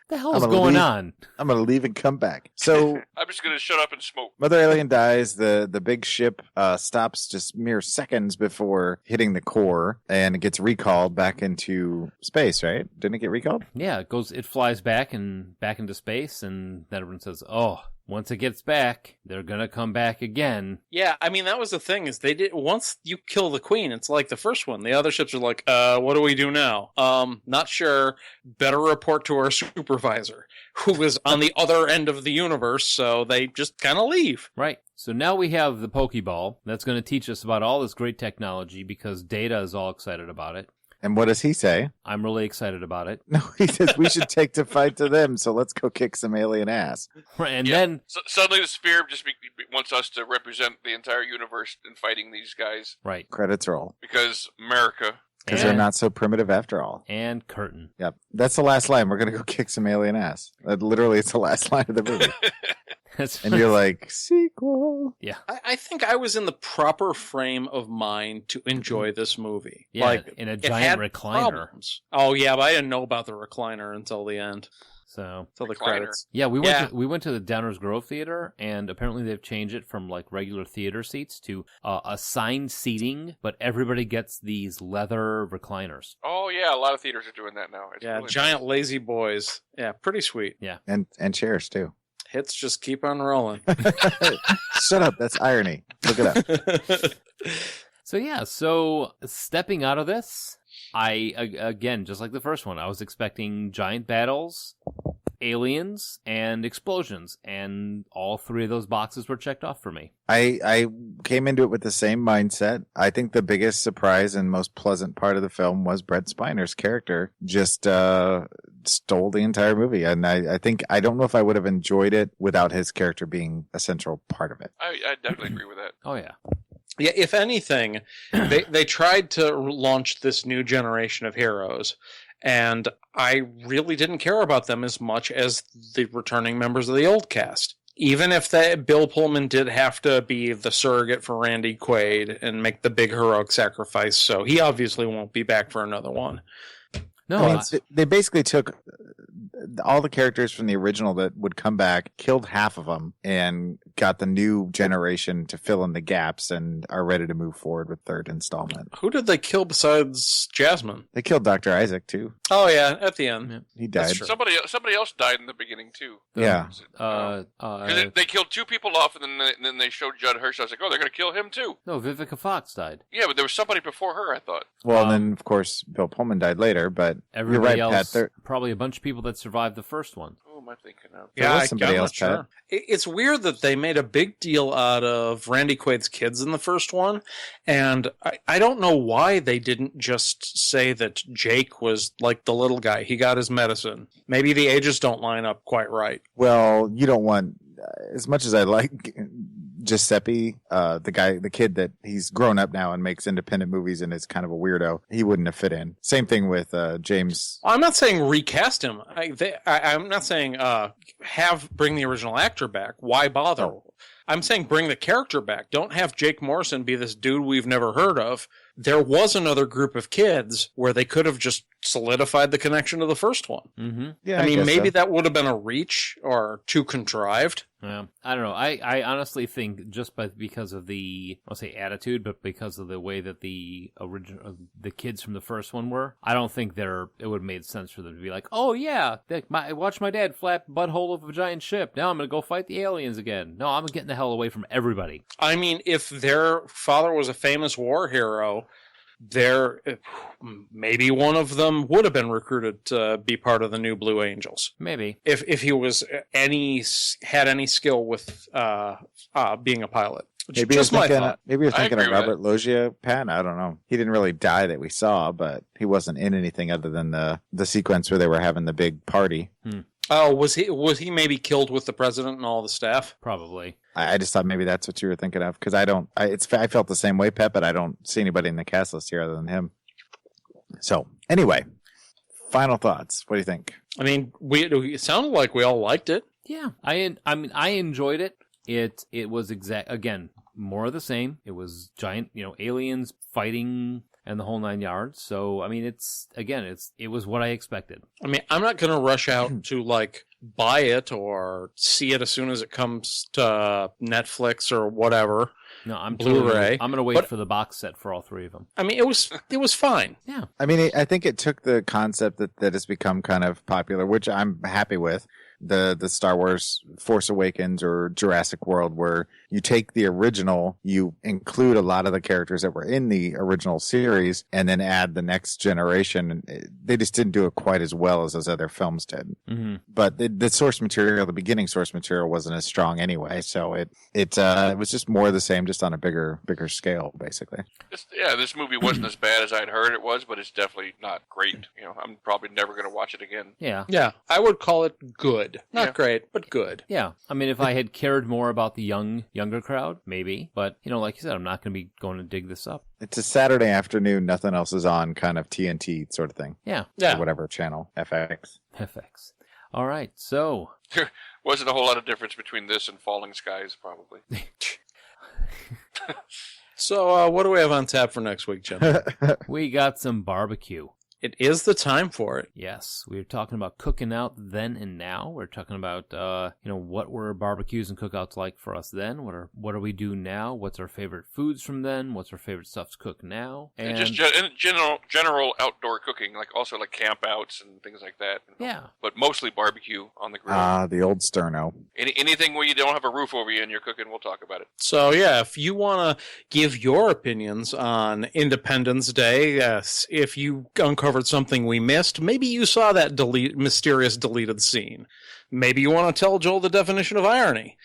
The hell is going on? I'm gonna leave and come back. So I'm just gonna shut up and smoke. Mother alien dies. The big ship stops just mere seconds before hitting the core, and it gets recalled back into space. Right? Didn't it get recalled? Yeah, it flies back into space, and then everyone says, "Oh, once it gets back, they're gonna come back again." Yeah, I mean that was the thing is they did once you kill the queen, it's like the first one. The other ships are like, what do we do now? Not sure. Better report to our supervisor, who is on the other end of the universe. So they just kind of leave. Right. So now we have the Pokeball that's going to teach us about all this great technology because Data is all excited about it. And what does he say? I'm really excited about it. No, he says we should take to fight to them, so let's go kick some alien ass. Right, and then suddenly the sphere just wants us to represent the entire universe in fighting these guys. Right. Credits roll. Because America. Because they're not so primitive after all. And curtain. Yep. That's the last line. We're going to go kick some alien ass. Literally, it's the last line of the movie. And you're like, sequel. Yeah. I think I was in the proper frame of mind to enjoy this movie. Yeah, like, in a it giant had recliner. problems. Oh, yeah, but I didn't know about the recliner until the end. So Until the Recliner. credits. yeah, we went to the That&rsquo theater, and apparently they've changed it from like regular theater seats to assigned seating, but everybody gets these leather recliners. Oh yeah, a lot of theaters are doing that now. It's Yeah, really giant nice. lazy boys. Yeah, pretty sweet. And chairs, too. Hits just keep on rolling. Shut up. That's irony. Look it up. So stepping out of this, I, again, just like the first one, I was expecting giant battles, aliens, and explosions, and all three of those boxes were checked off for me. I came into it with the same mindset. I think the biggest surprise and most pleasant part of the film was Brent Spiner's character just stole the entire movie. And I think, I don't know if I would have enjoyed it without his character being a central part of it. I definitely agree with that. Oh, yeah. Yeah, if anything, they tried to launch this new generation of heroes, and I really didn't care about them as much as the returning members of the old cast. Even if Bill Pullman did have to be the surrogate for Randy Quaid and make the big heroic sacrifice, so he obviously won't be back for another one. No, I mean, they basically took all the characters from the original that would come back, killed half of them, and got the new generation to fill in the gaps and are ready to move forward with third installment. Who did they kill besides Jasmine? They killed Dr. Isaac, too. Oh, yeah, at the end. He That's died. true. Somebody else died in the beginning too. Yeah. Because they killed two people off, and then they showed Judd Hirsch. I was like, oh, they're going to kill him too. no, Vivica Fox died. Yeah, but there was somebody before her, I thought. Well, and then, of course, Bill Pullman died later, but Everybody you're right, else, Pat. probably a bunch of people that survived the first one. Who am I thinking of? There was somebody I'm else, not sure. Pat. It's weird that they made a big deal out of Randy Quaid's kids in the first one, and I don't know why they didn't just say that Jake was like the little guy. He got his medicine. Maybe the ages don't line up quite right. Well, you don't want, as much as I like Giuseppe, the kid that he's grown up now and makes independent movies and is kind of a weirdo, he wouldn't have fit in. Same thing with James. I'm not saying recast him. I'm not saying bring the original actor back. Why bother? Oh. I'm saying bring the character back. Don't have Jake Morrison be this dude we've never heard of. There was another group of kids where they could have just solidified the connection to the first one. Mm-hmm. Yeah, I mean, guess maybe so. that would have been a reach or too contrived. Yeah, I don't know. I honestly think just because of the, I'll say attitude, but because of the way that the the kids from the first one were, I don't think it would have made sense for them to be like, oh yeah, watch my dad flap butthole of a giant ship. Now I'm going to go fight the aliens again. No, I'm getting the hell away from everybody. I mean, if their father was a famous war hero, maybe one of them would have been recruited to be part of the new Blue Angels. Maybe. If he was had any skill with being a pilot. Maybe Just my you're thought. thinking agree of with Robert Loggia, Pat. I don't know. He didn't really die that we saw, but he wasn't in anything other than the sequence where they were having the big party. Oh, was he maybe killed with the president and all the staff? Probably. I just thought maybe that's what you were thinking of, because I felt the same way, Pep, but I don't see anybody in the cast list here other than him. So anyway, final thoughts. What do you think? I mean, it sounded like we all liked it. Yeah, I mean, I enjoyed it. It was again more of the same. It was giant, aliens fighting and the whole 9 yards. So I mean, it was what I expected. I mean, I'm not going to rush out to buy it or see it as soon as it comes to Netflix or whatever. No, I'm Blu-ray. I'm going to wait for the box set for all three of them. I mean, it was fine. Yeah. I mean, I think it took the concept that has become kind of popular, which I'm happy with. The Star Wars Force Awakens or Jurassic World, where you take the original, you include a lot of the characters that were in the original series, and then add the next generation. They just didn't do it quite as well as those other films did. Mm-hmm. But the source material, the beginning source material, wasn't as strong anyway. So it was just more of the same, just on a bigger scale, basically. This movie wasn't as bad as I'd heard it was, but it's definitely not great. I'm probably never going to watch it again. Yeah. Yeah, I would call it good. Not Yeah. great, but good. Yeah. I mean, if I had cared more about the younger crowd, maybe. But, like you said, I'm not going to be going to dig this up. It's a Saturday afternoon, nothing else is on, kind of TNT sort of thing. Yeah. Yeah. Or whatever channel, FX. FX. All right. So, There wasn't a whole lot of difference between this and Falling Skies, probably. So, what do we have on tap for next week, Jim? We got some barbecue. It is the time for it. Yes, we were talking about cooking out then and now. We're talking about, what were barbecues and cookouts like for us then? What do we do now? What's our favorite foods from then? What's our favorite stuff to cook now? And just general outdoor cooking, like also like campouts and things like that. Yeah. But mostly barbecue on the grill. The old sterno. Anything where you don't have a roof over you and you're cooking, we'll talk about it. So, yeah, if you want to give your opinions on Independence Day, yes, if you uncovered something we missed, maybe you saw that mysterious deleted scene. Maybe you want to tell Joel the definition of irony.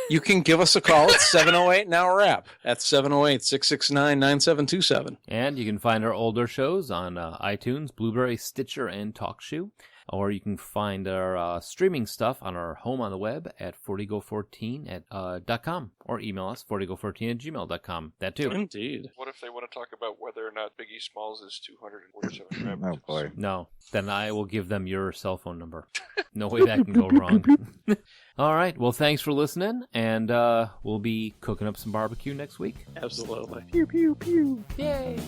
You can give us a call at 708 Now Rap at 708-669-9727. And you can find our older shows on iTunes, Blueberry, Stitcher, and TalkShoe. Or you can find our streaming stuff on our home on the web at 40go14.com. Or email us, 40go14@gmail.com. That too. Indeed. What if they want to talk about whether or not Biggie Smalls is 247 grams? Oh, boy. No, then I will give them your cell phone number. No way that can go wrong. All right, well, thanks for listening, and we'll be cooking up some barbecue next week. Absolutely. Pew, pew, pew. Yay!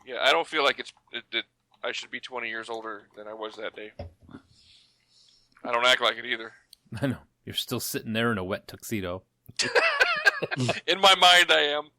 Yeah, I don't feel like I should be 20 years older than I was that day. I don't act like it either. I know. You're still sitting there in a wet tuxedo. In my mind, I am.